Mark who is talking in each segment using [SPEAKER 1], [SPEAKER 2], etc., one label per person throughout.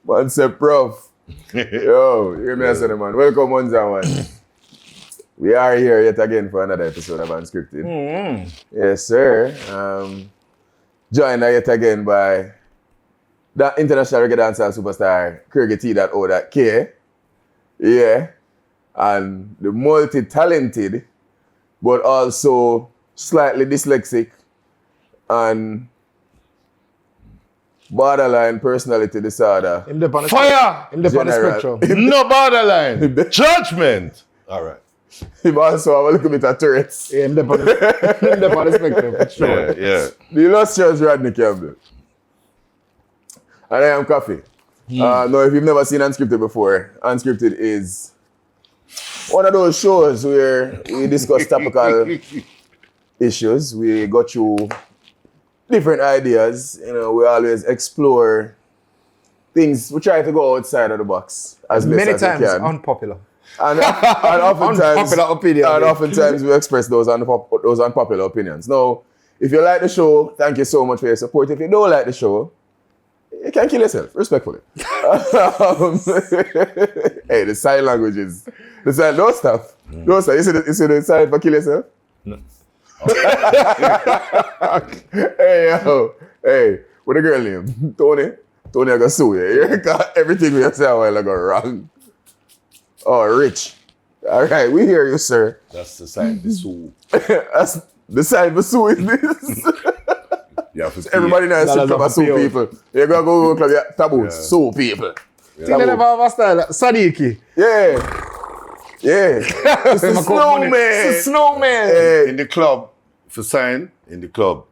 [SPEAKER 1] Man say prof. Yo, hear me say man. Welcome ones and one. We are here yet again for another episode of UnScripted.
[SPEAKER 2] Mm-hmm.
[SPEAKER 1] Yes, sir. Joined yet again by the international reggae dancehall superstar, Kirgy.O.K. Yeah. And the multi-talented, but also slightly dyslexic and borderline personality disorder.
[SPEAKER 2] Fire!
[SPEAKER 3] In the spectrum.
[SPEAKER 2] No borderline. Judgment. All right.
[SPEAKER 1] He also have a little bit of Tourette's.
[SPEAKER 3] Yeah, in the spectrum, for sure.
[SPEAKER 2] Yeah.
[SPEAKER 1] The illustrious Rodney Koffy. And I am Koffy. Now, if you've never seen UnScripted before, UnScripted is one of those shows where we discuss topical issues. We go through different ideas. You know, we always explore things. We try to go outside of the box as best
[SPEAKER 3] Many
[SPEAKER 1] as we
[SPEAKER 3] times
[SPEAKER 1] can.
[SPEAKER 3] unpopular.
[SPEAKER 1] And oftentimes,
[SPEAKER 3] Unpopular opinion.
[SPEAKER 1] And oftentimes we express those unpopular opinions. Now, if you like the show, thank you so much for your support. If you don't like the show, you can kill yourself, respectfully. Hey, the sign language is no stuff. No stuff. You see the sign for kill yourself?
[SPEAKER 2] No.
[SPEAKER 1] Hey, yo. Hey, what the girl name? Tony? Tony, I got sue you. You got everything we say a while ago wrong. Oh, Rich. All right, we hear you, sir.
[SPEAKER 2] That's the sign, the soul.
[SPEAKER 1] That's the sign for sue is this.
[SPEAKER 2] Yeah, for
[SPEAKER 1] Everybody knows
[SPEAKER 3] Dollars
[SPEAKER 1] strip club
[SPEAKER 3] of
[SPEAKER 1] sue
[SPEAKER 3] appeal.
[SPEAKER 1] people. You go to club, yeah, taboo,
[SPEAKER 2] Yeah.
[SPEAKER 1] sue people.
[SPEAKER 3] Think they never have a style. Sadiki.
[SPEAKER 1] Yeah. Yeah. It's the snowman.
[SPEAKER 3] It's the snowman.
[SPEAKER 1] Hey.
[SPEAKER 2] In the club, for sign, in the club,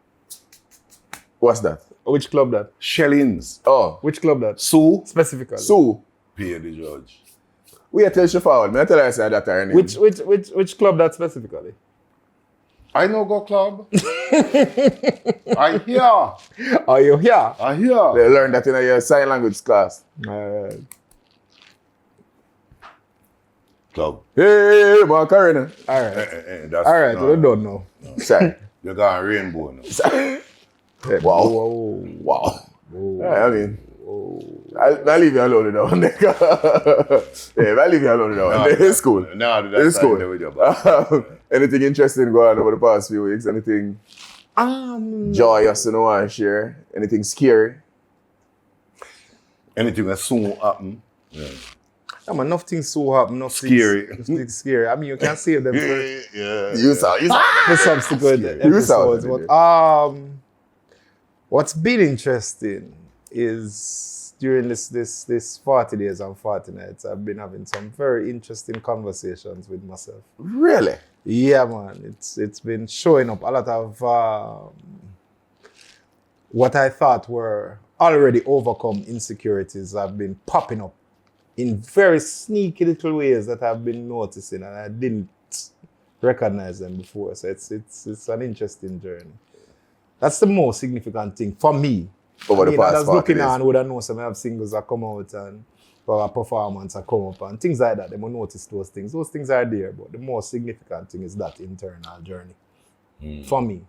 [SPEAKER 1] What's that?
[SPEAKER 3] Which club that?
[SPEAKER 2] shellings.
[SPEAKER 1] Oh,
[SPEAKER 3] Which club that?
[SPEAKER 2] Sue,
[SPEAKER 3] Specifically.
[SPEAKER 1] sue.
[SPEAKER 2] pay the judge.
[SPEAKER 1] We tell you forward. I tell her I say that her name.
[SPEAKER 3] Which club that specifically?
[SPEAKER 2] I know go club. I hear.
[SPEAKER 3] Are you here?
[SPEAKER 2] I hear.
[SPEAKER 1] They learned that in your sign language class.
[SPEAKER 2] Club.
[SPEAKER 1] Hey, Macarena.
[SPEAKER 3] All right.
[SPEAKER 2] That's,
[SPEAKER 3] All right.
[SPEAKER 2] no,
[SPEAKER 3] We don't know.
[SPEAKER 1] Sorry.
[SPEAKER 2] You got a rainbow now.
[SPEAKER 1] Hey, wow.
[SPEAKER 3] Whoa.
[SPEAKER 1] Wow.
[SPEAKER 3] Whoa.
[SPEAKER 1] Yeah, I mean, I'll leave you alone now. Yeah, I'll leave you alone now. It's cool.
[SPEAKER 2] No, that's
[SPEAKER 1] It's cool.
[SPEAKER 2] with you, but
[SPEAKER 1] Anything interesting going on over the past few weeks? Anything joyous you know and share? Anything scary?
[SPEAKER 2] anything that soon happen. Yeah.
[SPEAKER 3] I mean, nothing so happen. Nothing
[SPEAKER 2] Scary.
[SPEAKER 3] scary. I mean, you can save them for,
[SPEAKER 2] Yeah.
[SPEAKER 1] You saw.
[SPEAKER 3] for subsequent
[SPEAKER 1] You saw
[SPEAKER 3] episodes.
[SPEAKER 1] it,
[SPEAKER 3] But what's been interesting is during this 40 days and 40 nights, I've been having some very interesting conversations with myself.
[SPEAKER 1] Really?
[SPEAKER 3] Yeah, man. It's been showing up a lot of what I thought were already overcome insecurities have been popping up in very sneaky little ways that I've been noticing, and I didn't recognize them before. So it's an interesting journey. That's the most significant thing for me.
[SPEAKER 1] Over the past
[SPEAKER 3] I was
[SPEAKER 1] 40
[SPEAKER 3] looking
[SPEAKER 1] days.
[SPEAKER 3] on, would I know some have singles that come out and or a performance that come up and things like that. They will notice those things. Those things are there, but the most significant thing is that internal journey for me.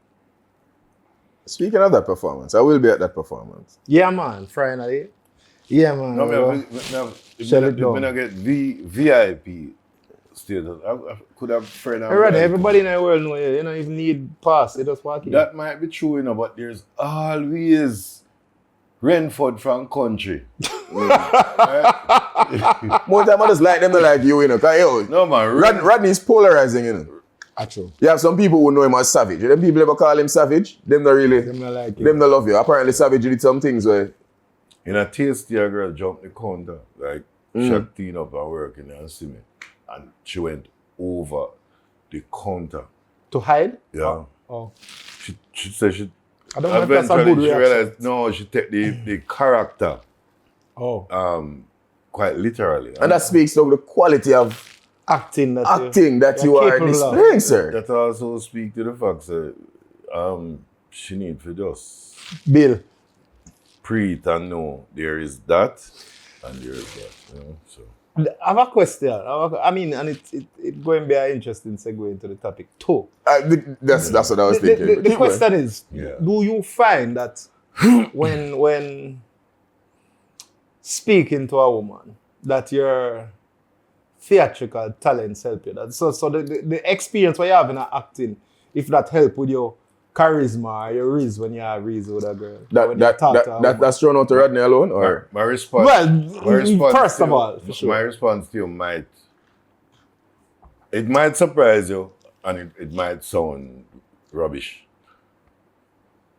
[SPEAKER 1] Speaking of that performance, I will be at that performance.
[SPEAKER 3] Yeah, man. Finally. Yeah, man.
[SPEAKER 2] No,
[SPEAKER 3] Shut it down.
[SPEAKER 2] when I get VIP status, I could have friend.
[SPEAKER 3] Alright, everybody in the world know you don't even need pass. You just walk in.
[SPEAKER 2] That might be true, but there's always Renford from country.
[SPEAKER 1] More time I just like them, they like you, you know. Cause, yo,
[SPEAKER 2] No man,
[SPEAKER 1] Rodney's polarizing, you know.
[SPEAKER 3] Actual.
[SPEAKER 1] You have some people who know him as Savage. Them people ever call him Savage. Them not really.
[SPEAKER 3] Them not like
[SPEAKER 1] Them not love you. Apparently Savage did some things where
[SPEAKER 2] in a tasty, a girl jumped the counter, like shut clean up and working and see me. And she went over the counter.
[SPEAKER 3] To hide?
[SPEAKER 2] Yeah.
[SPEAKER 3] Oh.
[SPEAKER 2] She said she
[SPEAKER 3] I don't know if that's a good
[SPEAKER 2] eventually she
[SPEAKER 3] reaction.
[SPEAKER 2] realized no, she take the character
[SPEAKER 3] Oh.
[SPEAKER 2] quite literally.
[SPEAKER 1] and that speaks of the quality of
[SPEAKER 3] Acting that
[SPEAKER 1] acting that you
[SPEAKER 3] you're
[SPEAKER 1] are
[SPEAKER 3] capable of.
[SPEAKER 1] displaying, sir.
[SPEAKER 2] That also speak to the fact that she need to just
[SPEAKER 3] Bill.
[SPEAKER 2] breathe and know there is that and there is that. You know? So
[SPEAKER 3] I have a question. I mean, and it's going to be an interesting segue into the topic too.
[SPEAKER 1] That's what I was thinking.
[SPEAKER 3] The question is,
[SPEAKER 2] Yeah.
[SPEAKER 3] do you find that when speaking to a woman that your theatrical talents help you. So the experience what you have in acting, if that help with your charisma or your Rizz when you have Rizz with a girl.
[SPEAKER 1] That's thrown out to Rodney alone, or
[SPEAKER 2] my response.
[SPEAKER 3] Well, first of all, for sure.
[SPEAKER 2] My response to you might surprise you, and it might sound rubbish.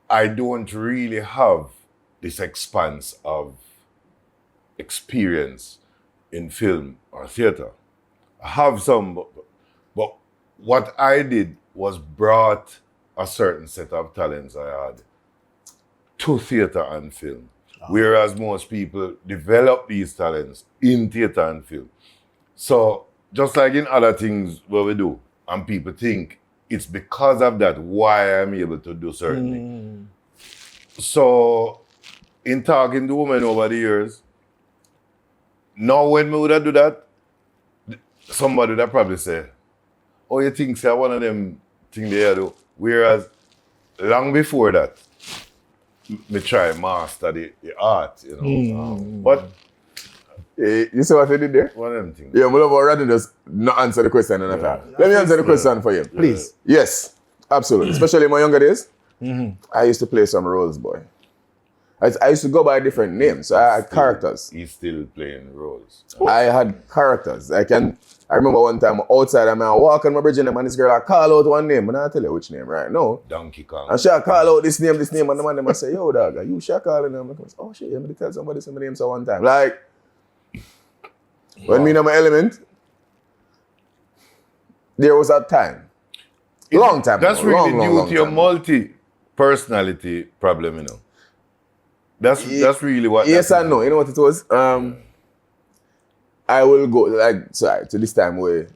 [SPEAKER 2] I don't really have this expanse of experience in film or theater. I have some, but what I did was brought a certain set of talents I had to theater and film. Whereas most people develop these talents in theater and film. So just like in other things what we do, and people think it's because of that why I'm able to do certain things. So in talking to women over the years, now when we would have do that, somebody would have probably say, oh, you think so one of them things they do. Whereas long before that, me try master the art, you know. But
[SPEAKER 1] you see what I did there?
[SPEAKER 2] one of them things.
[SPEAKER 1] Yeah, we love rather just not answer the question in a time. Let me answer the question for you.
[SPEAKER 3] Please.
[SPEAKER 1] Yes, absolutely. Especially in my younger days, I used to play some roles, boy. I used to go by different names. So I had characters.
[SPEAKER 2] He's still playing roles.
[SPEAKER 1] I had characters. I remember one time outside, I walk on my bridge and this girl, I call out one name, and I tell you which name right now.
[SPEAKER 2] Donkey Kong.
[SPEAKER 1] And she call out this name, and the man them say, yo, dog, are you sure calling them? I'm like, oh shit, I'm gonna tell somebody some name so one time. Like, when me in my element, there was a time. Long time
[SPEAKER 2] That's
[SPEAKER 1] ago.
[SPEAKER 2] really
[SPEAKER 1] long
[SPEAKER 2] due to your
[SPEAKER 1] time.
[SPEAKER 2] multi-personality problem, you know. That's really what.
[SPEAKER 1] Yes and no. You know what it was? I will go, to this time where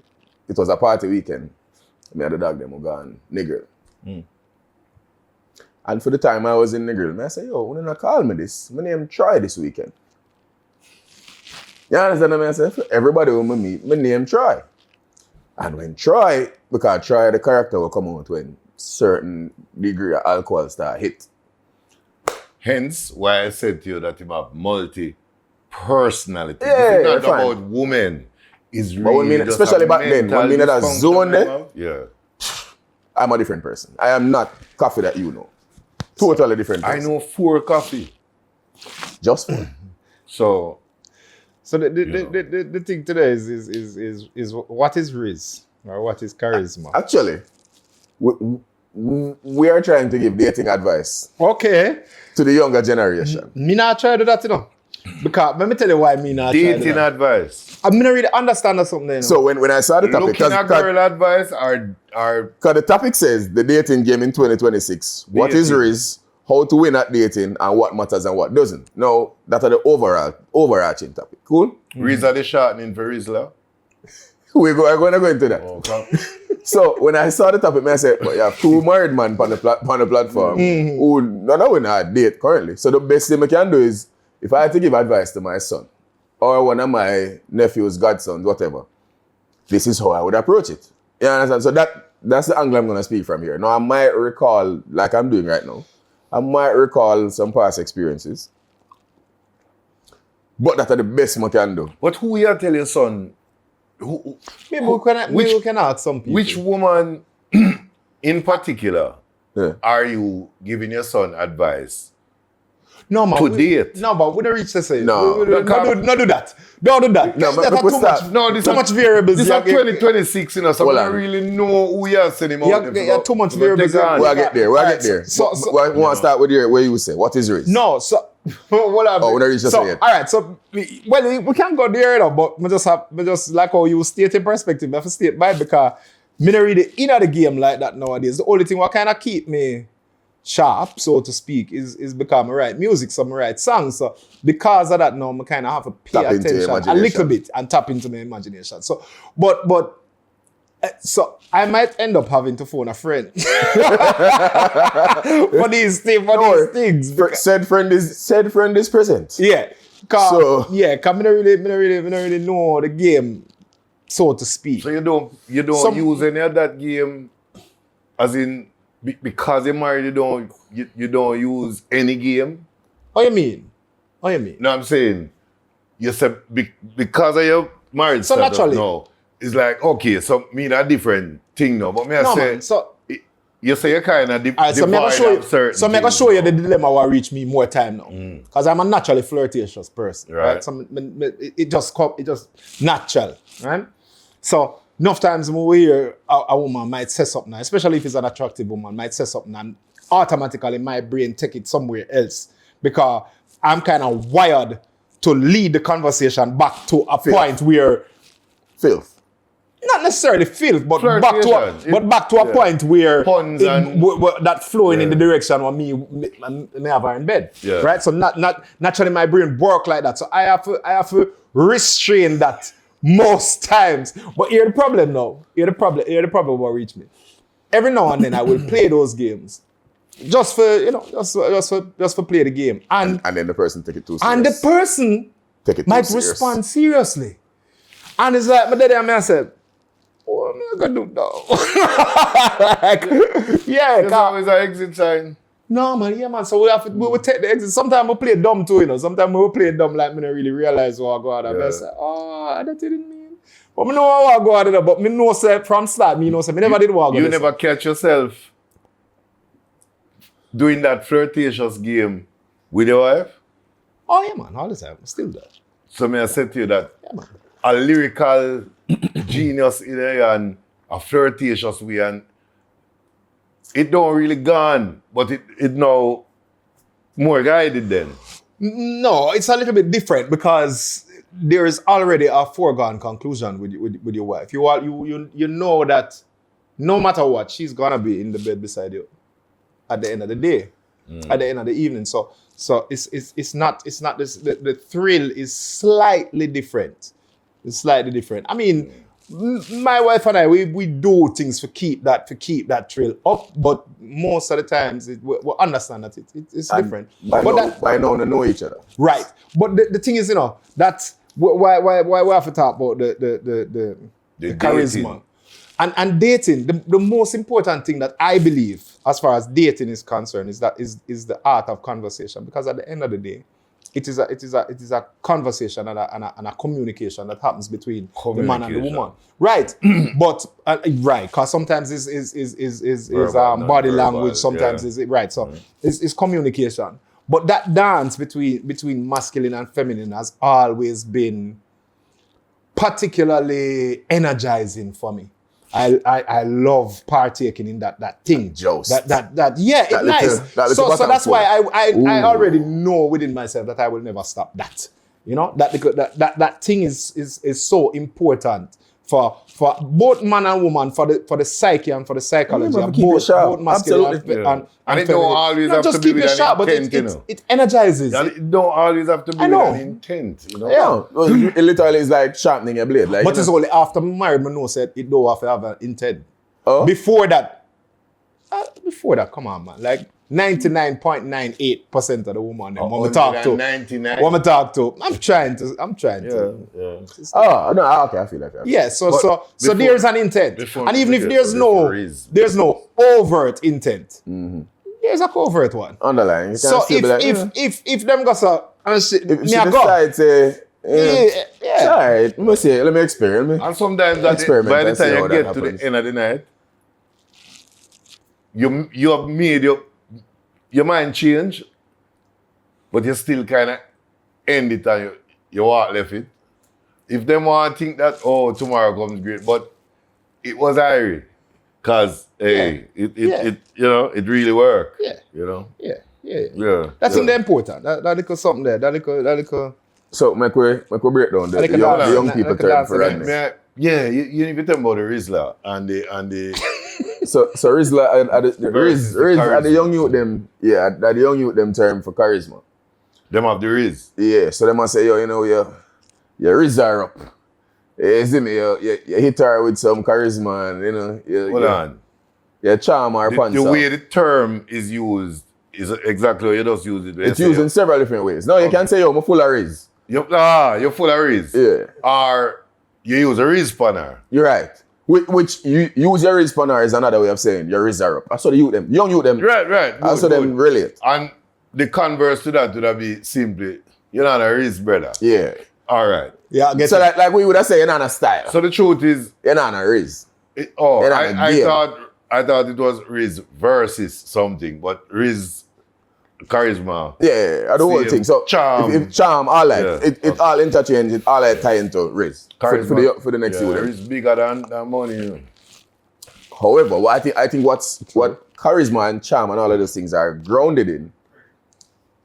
[SPEAKER 1] it was a party weekend. Me and the dog them were gone, nigger. And for the time I was in nigger, I say, yo, when you call me this? My name Troy this weekend. You understand what I say? For everybody when I meet, my name Troy. And when Troy, because Troy the character will come out when certain degree of alcohol start hit.
[SPEAKER 2] Hence why I said to you that you have multi-personality.
[SPEAKER 1] Yeah,
[SPEAKER 2] It's not
[SPEAKER 1] fine.
[SPEAKER 2] about women. It's
[SPEAKER 1] But when
[SPEAKER 2] really
[SPEAKER 1] me,
[SPEAKER 2] just
[SPEAKER 1] especially
[SPEAKER 2] a
[SPEAKER 1] back then, when me in
[SPEAKER 2] mental
[SPEAKER 1] that zone
[SPEAKER 2] dysfunction
[SPEAKER 1] there,
[SPEAKER 2] you have. Yeah.
[SPEAKER 1] I'm a different person. I am not Koffy that you know. Totally different person.
[SPEAKER 2] I know 4 coffee.
[SPEAKER 1] Just for.
[SPEAKER 3] So the thing today is what is Rizz or what is charisma?
[SPEAKER 1] Actually, we are trying to give dating advice
[SPEAKER 3] Okay.
[SPEAKER 1] to the younger generation.
[SPEAKER 3] Me not try to do that, you know. Because let me tell you why me not try to do
[SPEAKER 2] Dating
[SPEAKER 3] that.
[SPEAKER 2] advice.
[SPEAKER 3] I'm not really understand that something. You know?
[SPEAKER 1] So when I saw the topic,
[SPEAKER 2] Looking at girl advice are
[SPEAKER 1] because the topic says the dating game in 2026. What is
[SPEAKER 2] Dating.
[SPEAKER 1] Rizz? How to win at dating and what matters and what doesn't. Now, that are the overarching topic. Cool?
[SPEAKER 2] Rizz are the shortening for Rizla.
[SPEAKER 1] We're going to go into that.
[SPEAKER 2] Okay.
[SPEAKER 1] So when I saw the topic, I said, well, you have 2 married men on the platform who none of them are date currently. So the best thing I can do is, if I had to give advice to my son or one of my nephews, godsons, whatever, this is how I would approach it. You understand? So that's the angle I'm going to speak from here. Now, I might recall, like I'm doing right now, I might recall some past experiences. But that are the best I can do.
[SPEAKER 2] But who you tell your son?
[SPEAKER 3] Maybe we can ask some people.
[SPEAKER 2] Which woman in particular
[SPEAKER 1] Yeah.
[SPEAKER 2] are you giving your son advice?
[SPEAKER 3] No, man.
[SPEAKER 2] to date?
[SPEAKER 3] No, but we don't reach the same.
[SPEAKER 1] No.
[SPEAKER 3] Don't do that. Don't do that.
[SPEAKER 1] No, but
[SPEAKER 3] There are
[SPEAKER 1] we
[SPEAKER 3] too
[SPEAKER 1] start-
[SPEAKER 3] much,
[SPEAKER 2] No, this
[SPEAKER 3] too
[SPEAKER 2] is-
[SPEAKER 3] much variables.
[SPEAKER 2] This is
[SPEAKER 3] You have-
[SPEAKER 2] 2026, you know, so
[SPEAKER 1] Hold
[SPEAKER 2] we
[SPEAKER 1] on.
[SPEAKER 2] don't really know who you are sending him
[SPEAKER 3] You
[SPEAKER 2] out
[SPEAKER 3] have-
[SPEAKER 2] there
[SPEAKER 3] you have
[SPEAKER 2] for.
[SPEAKER 3] too much
[SPEAKER 2] So
[SPEAKER 3] variables.
[SPEAKER 2] take on.
[SPEAKER 1] We'll get there. We'll
[SPEAKER 3] Alright,
[SPEAKER 1] get there.
[SPEAKER 3] so-
[SPEAKER 1] we want to start with where you say, what is Rizz?
[SPEAKER 3] No, so what have
[SPEAKER 1] Oh, we don't reach the
[SPEAKER 3] so
[SPEAKER 1] same yet.
[SPEAKER 3] all right, so we can't go there, you know, but we just like how you state in perspective, I have to state by because me not really in the game like that nowadays. The only thing what kind of keep me sharp, so to speak, is because I write music, so I write songs. So because of that now, I kind of have to pay
[SPEAKER 1] Tap into your
[SPEAKER 3] attention a
[SPEAKER 1] imagination.
[SPEAKER 3] little bit and tap into my imagination. So, so I might end up having to phone a friend for these things. because-
[SPEAKER 1] Said friend is present.
[SPEAKER 3] yeah, cause
[SPEAKER 1] So-
[SPEAKER 3] me not really know the game, so to speak.
[SPEAKER 2] So you don't use any of that game, as in because you're married, you don't use any game.
[SPEAKER 3] What you mean?
[SPEAKER 2] No, I'm saying you said because of your marriage
[SPEAKER 3] So
[SPEAKER 2] status
[SPEAKER 3] naturally.
[SPEAKER 2] now, it's like, okay, so me a different thing now. But me I
[SPEAKER 3] No,
[SPEAKER 2] say,
[SPEAKER 3] man. So,
[SPEAKER 2] you say you're kind of
[SPEAKER 3] alright, so me
[SPEAKER 2] devoid
[SPEAKER 3] show you.
[SPEAKER 2] of certain
[SPEAKER 3] So me gonna
[SPEAKER 2] things
[SPEAKER 3] show you
[SPEAKER 2] now.
[SPEAKER 3] the dilemma will reach me more time now, because I'm a naturally flirtatious person, right?
[SPEAKER 2] Right.
[SPEAKER 3] So it just natural, right? So enough times when we hear a woman might say something, especially if it's an attractive woman, might say something, and automatically my brain take it somewhere else because I'm kind of wired to lead the conversation back to a point where.
[SPEAKER 1] Filth.
[SPEAKER 3] Not necessarily filth, but back to a point where
[SPEAKER 2] Puns and-
[SPEAKER 3] that flowing in the direction of me have her in bed,
[SPEAKER 2] Yeah.
[SPEAKER 3] right? So not naturally my brain work like that. So I have to restrain that most times. But here the problem now. Here the problem will reach me. Every now and then I will play those games, just for play the game, and
[SPEAKER 1] then the person take it too serious.
[SPEAKER 3] and the person
[SPEAKER 1] take it too
[SPEAKER 3] might
[SPEAKER 1] serious.
[SPEAKER 3] respond seriously, and it's like my daddy and me I said. What am I gonna do now? Like, yeah,
[SPEAKER 2] There's always an exit sign.
[SPEAKER 3] no man, yeah man. So we will take the exit. Sometimes we play dumb too, you know. Sometimes we will play dumb like me don't really realize what I go out of. I say, oh, that didn't mean. But me know what I go out of. But me know say from start, me know say me never did what I go
[SPEAKER 2] You
[SPEAKER 3] out of.
[SPEAKER 2] never catch yourself doing that flirtatious game with your wife?
[SPEAKER 3] Oh yeah man, all the time. Still there.
[SPEAKER 2] So may I say to you that
[SPEAKER 3] Yeah man.
[SPEAKER 2] a lyrical genius in there and a flirtatious way, and it don't really gone, but it now more guided then.
[SPEAKER 3] No, it's a little bit different because there is already a foregone conclusion with your wife. You know that no matter what, she's gonna be in the bed beside you at the end of the day, at the end of the evening. So it's not this, the thrill is slightly different. It's slightly different. I mean, my wife and I, we do things to keep that thrill up, but most of the times we understand that it's different.
[SPEAKER 1] By now they know each other.
[SPEAKER 3] Right. But the thing is, you know, that's why we have to talk about the charisma. And dating, the most important thing that I believe, as far as dating is concerned, is the art of conversation. Because at the end of the day, it is a conversation and a communication that happens between the man and the woman. Right. But right, because sometimes is
[SPEAKER 2] Verbal,
[SPEAKER 3] body
[SPEAKER 2] non-verbal,
[SPEAKER 3] language, sometimes is right. So it's communication. But that dance between masculine and feminine has always been particularly energizing for me. I love partaking in that thing.
[SPEAKER 1] Joust.
[SPEAKER 3] That yeah, it's nice. So that's why I already know within myself that I will never stop that. You know, that thing is so important for both man and woman, for the psyche and for the psychology.
[SPEAKER 1] Yeah, keep it sharp.
[SPEAKER 3] Both masculine
[SPEAKER 1] Absolutely.
[SPEAKER 2] And it don't always have to be with an intent, you know.
[SPEAKER 3] It energizes.
[SPEAKER 2] And it don't always have to be
[SPEAKER 3] I
[SPEAKER 2] with
[SPEAKER 3] know.
[SPEAKER 2] an intent, you know.
[SPEAKER 1] Yeah. It literally is like sharpening a blade. Like,
[SPEAKER 3] But it's only after married, I know said it don't have to have an intent.
[SPEAKER 1] Oh?
[SPEAKER 3] Before that, come on, man. Like 99.98% of the woman them, when we talk to.
[SPEAKER 2] 99.
[SPEAKER 3] When we talk to, I'm trying to.
[SPEAKER 2] Yeah.
[SPEAKER 1] Oh, no, okay, I feel like that.
[SPEAKER 3] Yeah, so
[SPEAKER 2] before-
[SPEAKER 3] there's an intent.
[SPEAKER 2] before-
[SPEAKER 3] And even if
[SPEAKER 2] before Rizz.
[SPEAKER 3] there's no overt intent, there's a covert one.
[SPEAKER 1] Underlying. You
[SPEAKER 3] So
[SPEAKER 1] can still be like,
[SPEAKER 3] if them go so, and she,
[SPEAKER 1] if
[SPEAKER 3] me
[SPEAKER 1] she
[SPEAKER 3] a go.
[SPEAKER 1] decides to,
[SPEAKER 3] Yeah.
[SPEAKER 1] all right, let me experiment.
[SPEAKER 2] And sometimes
[SPEAKER 1] Experiment
[SPEAKER 2] by the
[SPEAKER 1] and see
[SPEAKER 2] time
[SPEAKER 1] how
[SPEAKER 2] you
[SPEAKER 1] that
[SPEAKER 2] get to
[SPEAKER 1] happens.
[SPEAKER 2] the end of the night, you have made your mind change, but you still kind of end it and you walk left it. If them want to think that, oh, tomorrow comes great, but it was irie. Because, hey, it you know, it really worked.
[SPEAKER 3] Yeah.
[SPEAKER 2] You know?
[SPEAKER 3] Yeah. That's in the important. That little something there. That little.
[SPEAKER 1] So, make we break down the young people term for Rodney.
[SPEAKER 2] Yeah, you need to tell about the Rizz and the
[SPEAKER 1] So Rizz
[SPEAKER 2] Versus
[SPEAKER 1] Rizz are the
[SPEAKER 2] charisma.
[SPEAKER 1] young youth them, the young youth them term for charisma.
[SPEAKER 2] them have the Rizz.
[SPEAKER 1] Yeah, so they must say, yo, you know, your Rizz are up. You see me, you hit her with some charisma and, you know,
[SPEAKER 2] Hold on.
[SPEAKER 1] you charm her pants
[SPEAKER 2] The
[SPEAKER 1] up.
[SPEAKER 2] way the term is used is exactly how you just use it.
[SPEAKER 1] It's used in several different ways. No, you can say, yo, I'm full of Rizz.
[SPEAKER 2] You're full of Rizz.
[SPEAKER 1] Yeah.
[SPEAKER 2] Or you use a Rizz spanner.
[SPEAKER 1] You're right. Which you use your Rizz spanner is another way of saying your Rizz are up. That's what the youth them, young youth them.
[SPEAKER 2] Right.
[SPEAKER 1] That's what them relate.
[SPEAKER 2] And the converse to that would be simply, you're not a Rizz brother.
[SPEAKER 1] Yeah.
[SPEAKER 2] All right.
[SPEAKER 3] Yeah, I get
[SPEAKER 1] So
[SPEAKER 3] it.
[SPEAKER 1] like we would have said, you're not a style.
[SPEAKER 2] So the truth is,
[SPEAKER 1] You're not a Rizz.
[SPEAKER 2] I
[SPEAKER 1] game.
[SPEAKER 2] thought it was Rizz versus something, but Rizz charisma.
[SPEAKER 1] Yeah, I don't want to think. So
[SPEAKER 2] charm.
[SPEAKER 1] if charm, all that,
[SPEAKER 2] Yeah.
[SPEAKER 1] it all interchange, it all that tie into Rizz for the next year.
[SPEAKER 2] Rizz bigger than money. You know.
[SPEAKER 1] However, what I think what charisma and charm and all of those things are grounded in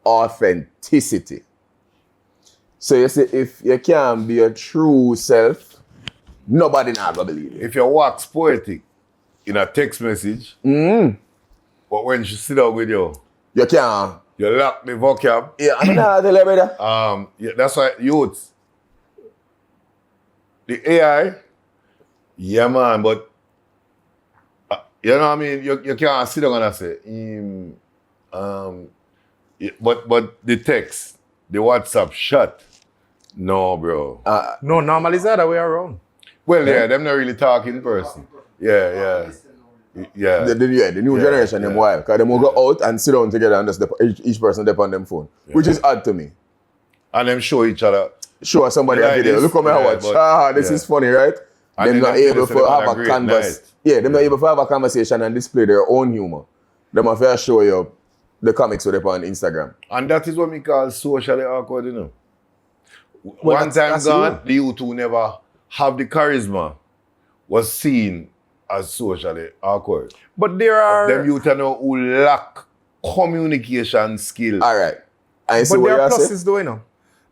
[SPEAKER 1] authenticity. So you see, if you can't be a true self, nobody not gonna believe you.
[SPEAKER 2] If you wax poetic in a text message, but when she sit down with you,
[SPEAKER 1] You can't.
[SPEAKER 2] you lack the vocab.
[SPEAKER 1] Yeah, I mean, tell you, brother.
[SPEAKER 2] Yeah, that's why youths, the AI, yeah man, but you know what I mean? You can't sit down and say, but the text, the WhatsApp shut. No, bro.
[SPEAKER 3] No, normally it's the other way around.
[SPEAKER 2] Well, yeah, them not really talk in person. Yeah.
[SPEAKER 1] The new generation, them wild. Because them will go out and sit down together and just each person dep on them phone. Which is odd to me.
[SPEAKER 2] And them show each other.
[SPEAKER 1] Show somebody a video. Look how me watch. This is funny, right?
[SPEAKER 2] And
[SPEAKER 1] them not able to have a
[SPEAKER 2] great
[SPEAKER 1] canvas.
[SPEAKER 2] night.
[SPEAKER 1] Yeah, them not able to have a conversation and display their own humor. Them have to show you the comics with them on Instagram.
[SPEAKER 2] And that is what we call socially awkward, you know.
[SPEAKER 3] Well,
[SPEAKER 2] One time
[SPEAKER 3] that's
[SPEAKER 2] gone, the youth who never have the charisma was seen as socially awkward.
[SPEAKER 3] But there are...
[SPEAKER 2] Them youth who lack communication skill.
[SPEAKER 1] All right. I see
[SPEAKER 3] But
[SPEAKER 1] what
[SPEAKER 3] there are
[SPEAKER 1] you're saying.
[SPEAKER 3] pluses though, you know.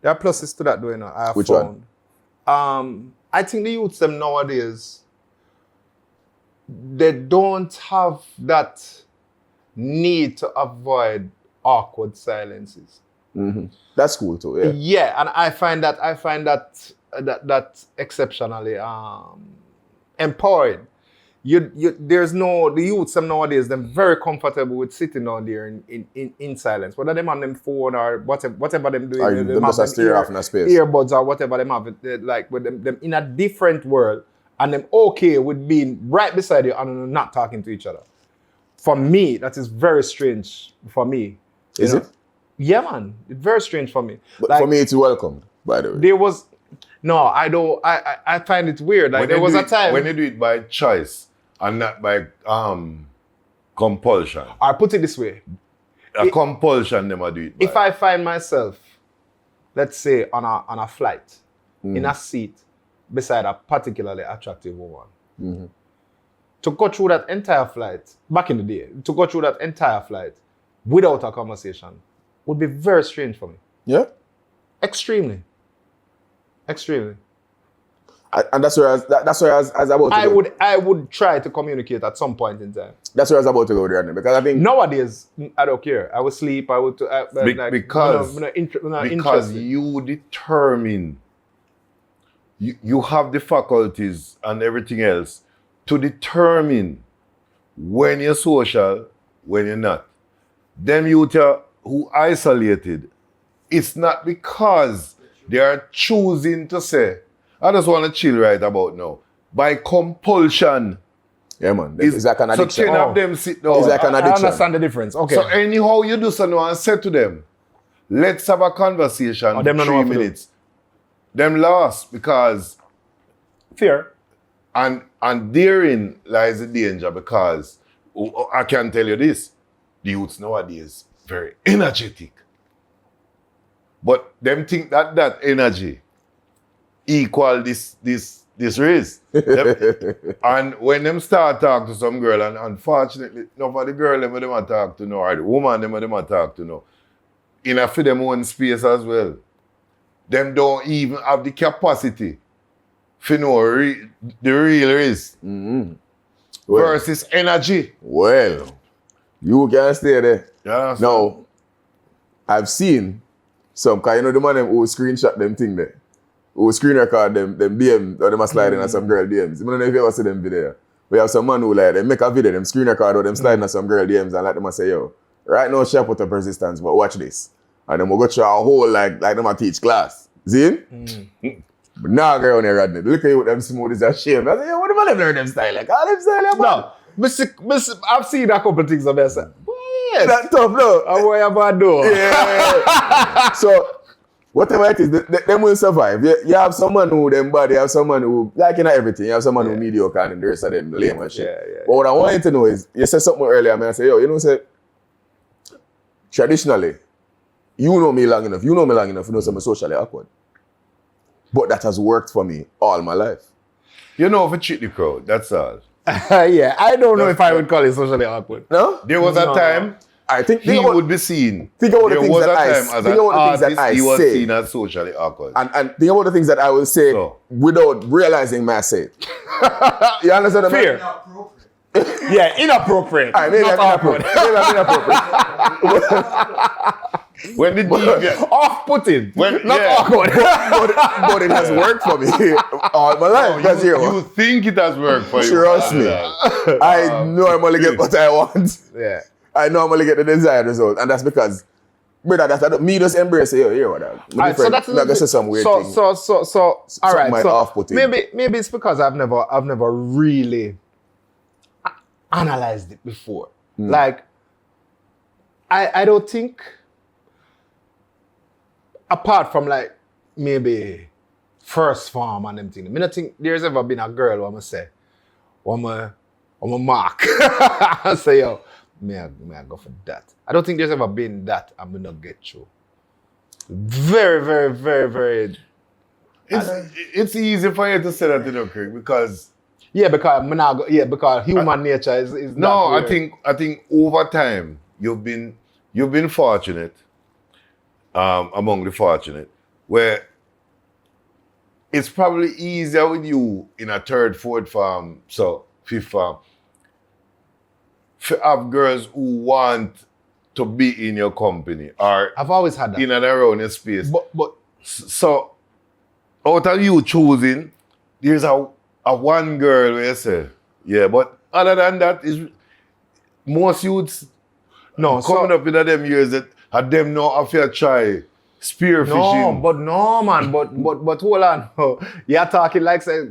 [SPEAKER 3] There are pluses to that though, you know. I have
[SPEAKER 1] Which
[SPEAKER 3] found. I think the youths them nowadays, they don't have that need to avoid awkward silences.
[SPEAKER 1] Mm-hmm. That's cool too, yeah.
[SPEAKER 3] Yeah, and I find that exceptionally empowering. There's no, the youths them nowadays, they're very comfortable with sitting down there in silence. Whether them on them phone or whatever them doing.
[SPEAKER 1] Or them just stare off in a space.
[SPEAKER 3] Earbuds or whatever them have, like with them in a different world and them okay with being right beside you and not talking to each other. For me, that is very strange for me.
[SPEAKER 1] Is it?
[SPEAKER 3] Yeah, man. It's very strange for me.
[SPEAKER 1] But
[SPEAKER 3] Like,
[SPEAKER 1] for me, it's welcomed, by the way.
[SPEAKER 3] there was, no, I don't, I find it weird. Like there was a time.
[SPEAKER 2] When they do it by choice and not by compulsion.
[SPEAKER 3] I put it this way.
[SPEAKER 2] Compulsion, them do it by.
[SPEAKER 3] If I find myself, let's say on a flight, in a seat beside a particularly attractive woman, to go through that entire flight, back in the day, to go through that entire flight without a conversation would be very strange for me.
[SPEAKER 1] Yeah?
[SPEAKER 3] Extremely.
[SPEAKER 1] And that's where I was about to go.
[SPEAKER 3] I would try to communicate at some point in time.
[SPEAKER 1] That's where I was about to go there, because I think...
[SPEAKER 3] Nowadays, I don't care. I would sleep. I would...
[SPEAKER 2] because
[SPEAKER 3] interested.
[SPEAKER 2] you determine, you have the faculties and everything else to determine when you're social, when you're not. Them youth who isolated, it's not because they are choosing to say, I just want to chill right about now. By compulsion.
[SPEAKER 1] Yeah, man. It's like an addiction.
[SPEAKER 2] So 10 of them sit down.
[SPEAKER 1] It's like an
[SPEAKER 3] I
[SPEAKER 1] addiction.
[SPEAKER 3] understand the difference. Okay.
[SPEAKER 2] So anyhow you do something and say to them, let's have a conversation for
[SPEAKER 3] them not know
[SPEAKER 2] 3
[SPEAKER 3] what to do.
[SPEAKER 2] minutes. Them lost because,
[SPEAKER 3] Fear.
[SPEAKER 2] and therein lies the danger, because I can tell you this, the youths nowadays very energetic. But them think that energy equal this Rizz. And when them start talk to some girl, and unfortunately, no for the girl them I talk to no, or the woman them I talk to no, in a for them own space as well. Them don't even have the capacity to know the real Rizz versus energy.
[SPEAKER 1] Well, you can stay there.
[SPEAKER 2] Yeah,
[SPEAKER 1] Now, I've seen some, because you know the man them who screenshot them thing there, who screen record them DM, or them a sliding at some girl DMs. I don't know if you ever see them video. We have some man who like, they make a video, them screen record or them sliding at some girl DMs and like them a say, yo, right now she put up resistance, but watch this. And then we'll go through a whole, like them a teach class. See? But now girl on there, Rodney, look at you with them smooth as a shame. I say, yo, what if I learn them style? Like, all them style,
[SPEAKER 3] No. I've seen a couple of things of that. Yes.
[SPEAKER 1] That tough, no?
[SPEAKER 3] And what you about to do?
[SPEAKER 1] Yeah. So, Whatever it is, them will survive. You have someone who them body, you have someone who, like everything, you have someone who mediocre and the rest of them lame and shit. But what I want you to know is, you said something earlier, I say, say, traditionally, you know me long enough, you know I'm socially awkward. But that has worked for me all my life.
[SPEAKER 2] You know, for cheat the crowd, that's all.
[SPEAKER 3] I don't know if I would call it socially awkward.
[SPEAKER 1] No?
[SPEAKER 2] There was a time
[SPEAKER 1] I think
[SPEAKER 2] he would be seen.
[SPEAKER 1] Think about the
[SPEAKER 2] there
[SPEAKER 1] things
[SPEAKER 2] was
[SPEAKER 1] that
[SPEAKER 2] a
[SPEAKER 1] I
[SPEAKER 2] time as an artist, he was
[SPEAKER 1] say.
[SPEAKER 2] seen as socially awkward.
[SPEAKER 1] And think about the things that I will say without realizing my say. You understand what I mean?
[SPEAKER 3] Yeah, inappropriate.
[SPEAKER 1] All right, maybe I'm inappropriate.
[SPEAKER 2] When did you get
[SPEAKER 3] off-putting?
[SPEAKER 2] Not
[SPEAKER 3] awkward.
[SPEAKER 1] but it has worked for me all my life.
[SPEAKER 2] You think it has worked for you?
[SPEAKER 1] Trust me. I normally get what I want.
[SPEAKER 3] Yeah.
[SPEAKER 1] I normally get the desired result. And that's because, brother, that's me just embrace it. Here, what
[SPEAKER 3] so that's
[SPEAKER 1] not just some weird thing.
[SPEAKER 3] So all right. So
[SPEAKER 1] off-putting.
[SPEAKER 3] maybe it's because I've never really analyzed it before. Like, I don't think, apart from like maybe first form and them things, I don't think there's ever been a girl who I'm say, I'm a mark. I say, yo, may I go for that. I don't think there's ever been that I'm gonna get through. Very, very, very, very.
[SPEAKER 2] It's easy for you to say that, Craig, because
[SPEAKER 3] because human nature is
[SPEAKER 2] no.
[SPEAKER 3] I
[SPEAKER 2] think over time you've been fortunate, among the fortunate, where it's probably easier with you in a third, fourth farm, so fifth farm, to have girls who want to be in your company or
[SPEAKER 3] I've always had that
[SPEAKER 2] in and around your space.
[SPEAKER 3] But
[SPEAKER 2] so out of you choosing, there's a one girl where you say, yeah, but other than that, is most youths coming up in them years that had them know if you try spearfishing.
[SPEAKER 3] No, man, but hold on. You're talking like say.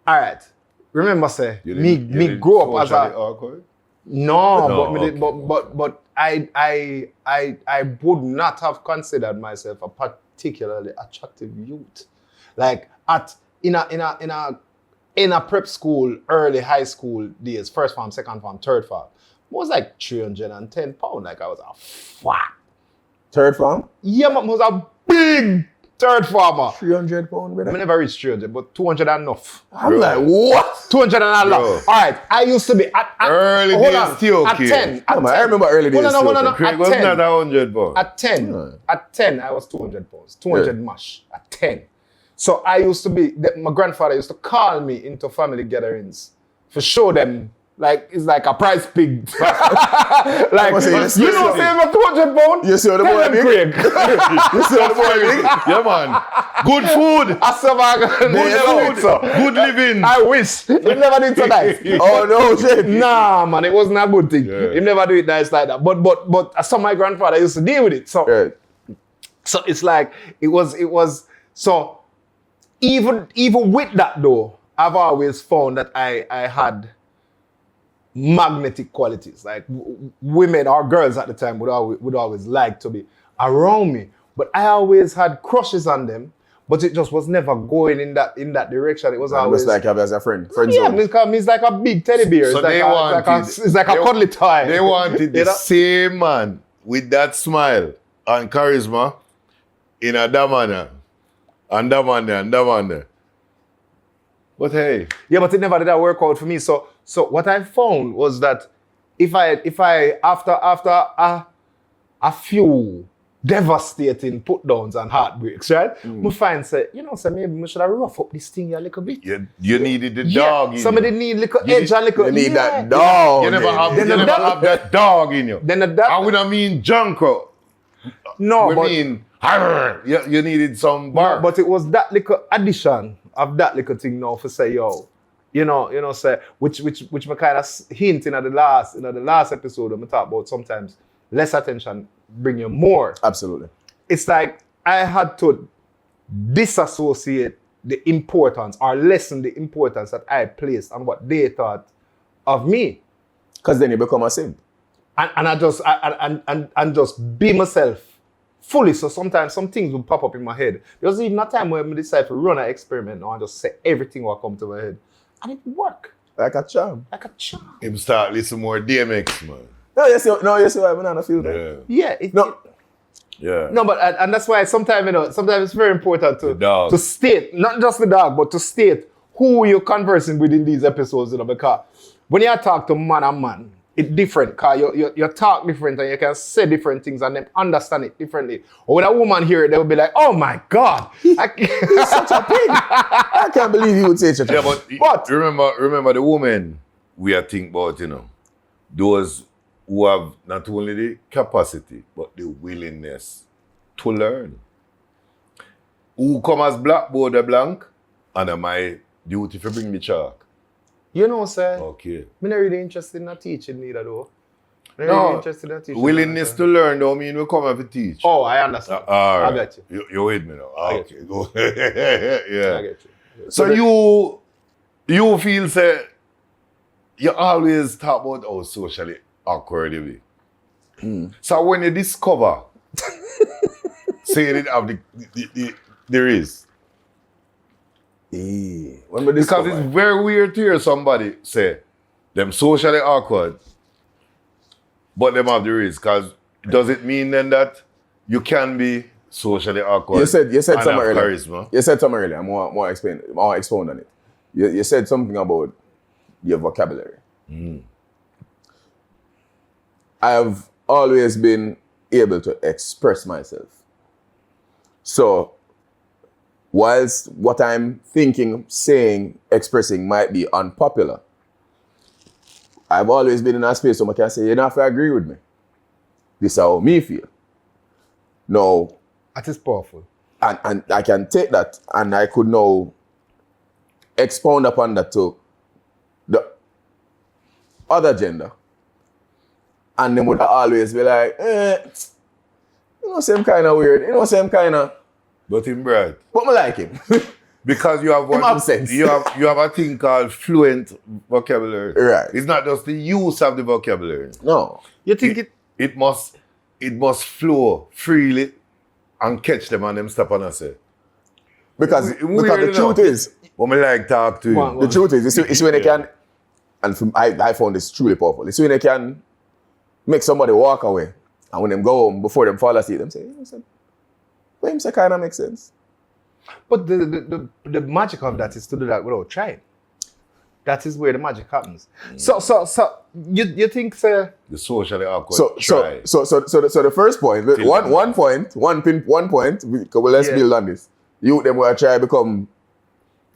[SPEAKER 3] All right. Remember, say me grow up as a
[SPEAKER 2] awkward?
[SPEAKER 3] But I would not have considered myself a particularly attractive youth. Like in a prep school, early high school days, first farm, second farm, third farm, was like 310 pounds. Like I was a fat.
[SPEAKER 1] Third farm?
[SPEAKER 3] Yeah, man, was a big third farmer.
[SPEAKER 1] 300 pounds, brother.
[SPEAKER 3] I never reached 300, but 200 enough.
[SPEAKER 1] I'm like, what?
[SPEAKER 3] 200 and enough. All right, I used to be at
[SPEAKER 2] early days still
[SPEAKER 3] at 10. I
[SPEAKER 1] remember early days.
[SPEAKER 3] Hold on.
[SPEAKER 2] Craig was not 100 pounds.
[SPEAKER 3] At 10, I was 200 pounds. 200 mash at 10. So I used to be, my grandfather used to call me into family gatherings to show them, like, it's like a prize pig. Like, you know, say I'm 200 pounds?
[SPEAKER 1] You see how the boy big?
[SPEAKER 3] Craig.
[SPEAKER 1] You see how the boy big?
[SPEAKER 2] Yeah, man. Good food. Good living.
[SPEAKER 3] I wish. He never did so nice.
[SPEAKER 1] Oh, no, shit.
[SPEAKER 3] Nah, man, it wasn't a good thing.
[SPEAKER 2] Yeah.
[SPEAKER 3] He never do it nice like that. But I saw my grandfather used to deal with it. So, so it's like, it was, so even with that though, I've always found that I had magnetic qualities. Like women or girls at the time would always like to be around me. But I always had crushes on them, but it just was never going in that direction. It was always
[SPEAKER 1] just like have as a friend.
[SPEAKER 3] Yeah, he's like a big teddy bear.
[SPEAKER 2] So
[SPEAKER 3] It's like a cuddly toy.
[SPEAKER 2] They wanted the same man with that smile and charisma in a damana. And damana. But hey.
[SPEAKER 3] Yeah, but it never did that work out for me. So what I found was that if I after a few devastating put downs and heartbreaks, right? I find maybe we should have rough up this thing a little bit.
[SPEAKER 2] You needed the dog in
[SPEAKER 3] somebody
[SPEAKER 2] you.
[SPEAKER 3] need little edge and little.
[SPEAKER 1] You need that dog.
[SPEAKER 2] You never have that dog in you. I would not mean junko.
[SPEAKER 3] No,
[SPEAKER 2] we mean you needed some bar.
[SPEAKER 3] But it was that little addition of that little thing now for say, say which me kind of hint in the last episode when we talk about sometimes less attention bring you more.
[SPEAKER 1] Absolutely.
[SPEAKER 3] It's like I had to disassociate the importance or lessen the importance that I placed on what they thought of me.
[SPEAKER 1] Because then you become a simp.
[SPEAKER 3] And I just be myself fully. So sometimes some things will pop up in my head. There was even a time where I decided to run an experiment now and just say everything will come to my head. And it worked.
[SPEAKER 1] Like a charm.
[SPEAKER 3] Like a charm.
[SPEAKER 2] Him start listen more DMX, man.
[SPEAKER 1] No, you see why I don't feel that.
[SPEAKER 2] Yeah.
[SPEAKER 3] Yeah.
[SPEAKER 2] Yeah.
[SPEAKER 3] No, but and that's why sometimes it's very important
[SPEAKER 2] dog.
[SPEAKER 3] to state, not just the dog, but to state who you're conversing with in these episodes, because when you talk to man and man, it's different, because you talk different and you can say different things and them understand it differently. Or when a woman hear it, they will be like, oh my God.
[SPEAKER 1] He's such a pig. I can't believe he would say such a thing.
[SPEAKER 2] But remember the women we are thinking about, those who have not only the capacity, but the willingness to learn. Who come as blackboard the blank, and my duty to bring me chalk.
[SPEAKER 3] You know, sir.
[SPEAKER 2] Okay.
[SPEAKER 3] I'm not really interested in teaching neither, though.
[SPEAKER 2] No, willingness to learn don't mean we come here to teach.
[SPEAKER 3] Oh, I understand.
[SPEAKER 2] All right.
[SPEAKER 3] I got you.
[SPEAKER 2] You're with me now. Okay, go. Yeah.
[SPEAKER 3] I get you.
[SPEAKER 2] So you feel, say, you always talk about how socially awkward you be. So when you discover, say you didn't have the Rizz. Because it's very weird to hear somebody say them socially awkward, but them have the Rizz. Because does it mean then that you can be socially awkward?
[SPEAKER 1] You said something earlier.
[SPEAKER 2] Charisma?
[SPEAKER 1] You said something earlier. More expound on it. You said something about your vocabulary. I have always been able to express myself. So, whilst what I'm thinking, saying, expressing might be unpopular, I've always been in a space where I can say, you don't have to agree with me. This is how me feel. No.
[SPEAKER 3] That is powerful.
[SPEAKER 1] And I can take that and I could now expound upon that to the other gender. And they would always be like, same kind of weird, same kind of.
[SPEAKER 2] But him bright.
[SPEAKER 1] But I like him.
[SPEAKER 2] Because you have you have a thing called fluent vocabulary.
[SPEAKER 1] Right.
[SPEAKER 2] It's not just the use of the vocabulary.
[SPEAKER 1] No.
[SPEAKER 3] You think
[SPEAKER 2] it must flow freely and catch them and them stop and say.
[SPEAKER 1] Because the truth is,
[SPEAKER 2] when I like talk to you.
[SPEAKER 1] The truth is, it's when they can, and I found this truly powerful. It's when they can make somebody walk away, and when them go home before them fall asleep, them say, well, him say kind of makes sense.
[SPEAKER 3] But the magic of that is to do that without trying. That is where the magic happens. So you think, sir?
[SPEAKER 2] The socially awkward.
[SPEAKER 1] So the first point, one point. Let's build on this. You them will try to become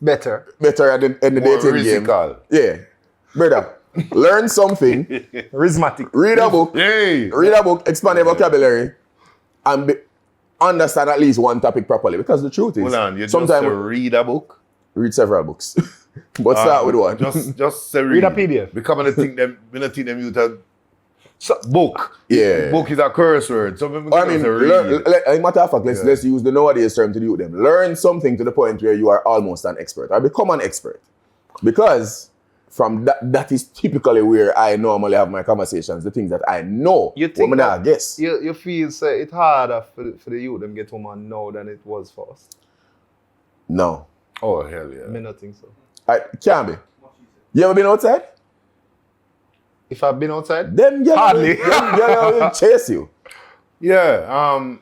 [SPEAKER 3] better
[SPEAKER 1] at the dating game. Yeah, brother. Learn something.
[SPEAKER 3] Charismatic.
[SPEAKER 1] Read a book.
[SPEAKER 2] Hey.
[SPEAKER 1] Read a book. Expand your vocabulary, and understand at least one topic properly. Because the truth is,
[SPEAKER 2] hold on, you sometimes just read a book.
[SPEAKER 1] Read several books, but start with one.
[SPEAKER 2] Just say read
[SPEAKER 3] a PDF.
[SPEAKER 2] Because I think them you tell book.
[SPEAKER 1] Yeah,
[SPEAKER 2] book is a curse word. So
[SPEAKER 1] matter of fact, let's use the nowadays term to do with them. Learn something to the point where you are almost an expert, or become an expert. Because from that is typically where I normally have my conversations. The things that I know.
[SPEAKER 3] You think
[SPEAKER 1] I guess
[SPEAKER 3] you feel it's harder for the youth them get woman now than it was for us?
[SPEAKER 1] No.
[SPEAKER 2] Oh hell yeah.
[SPEAKER 3] I mean, I think so.
[SPEAKER 1] It can't be. You ever been outside?
[SPEAKER 3] If I've been outside?
[SPEAKER 1] Them
[SPEAKER 3] hardly.
[SPEAKER 1] Them will chase you.
[SPEAKER 2] Yeah.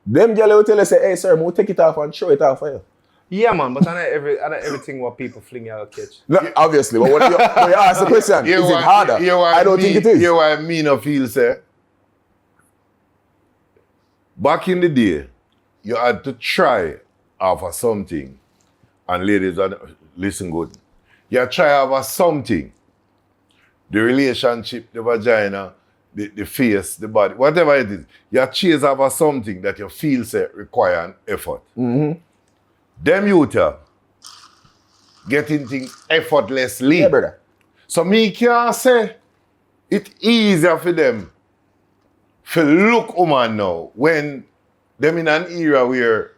[SPEAKER 1] Them girls will tell you, say, hey sir, we'll take it off and show it off for you.
[SPEAKER 3] Yeah, man, but I know everything what people fling out catch.
[SPEAKER 1] No, obviously, but when you ask the question, is it harder? I don't think it is.
[SPEAKER 2] You know what I mean or feel, say? Back in the day, you had to try offer something. And ladies, listen good. You try offer something. The relationship, the vagina, the face, the body, whatever it is. You chase offer something that you feel, say, require an effort.
[SPEAKER 1] Mm-hmm.
[SPEAKER 2] Them youth getting things effortlessly.
[SPEAKER 1] Yeah, brother.
[SPEAKER 2] So me can't say it's easier for them to look woman now when them in an era where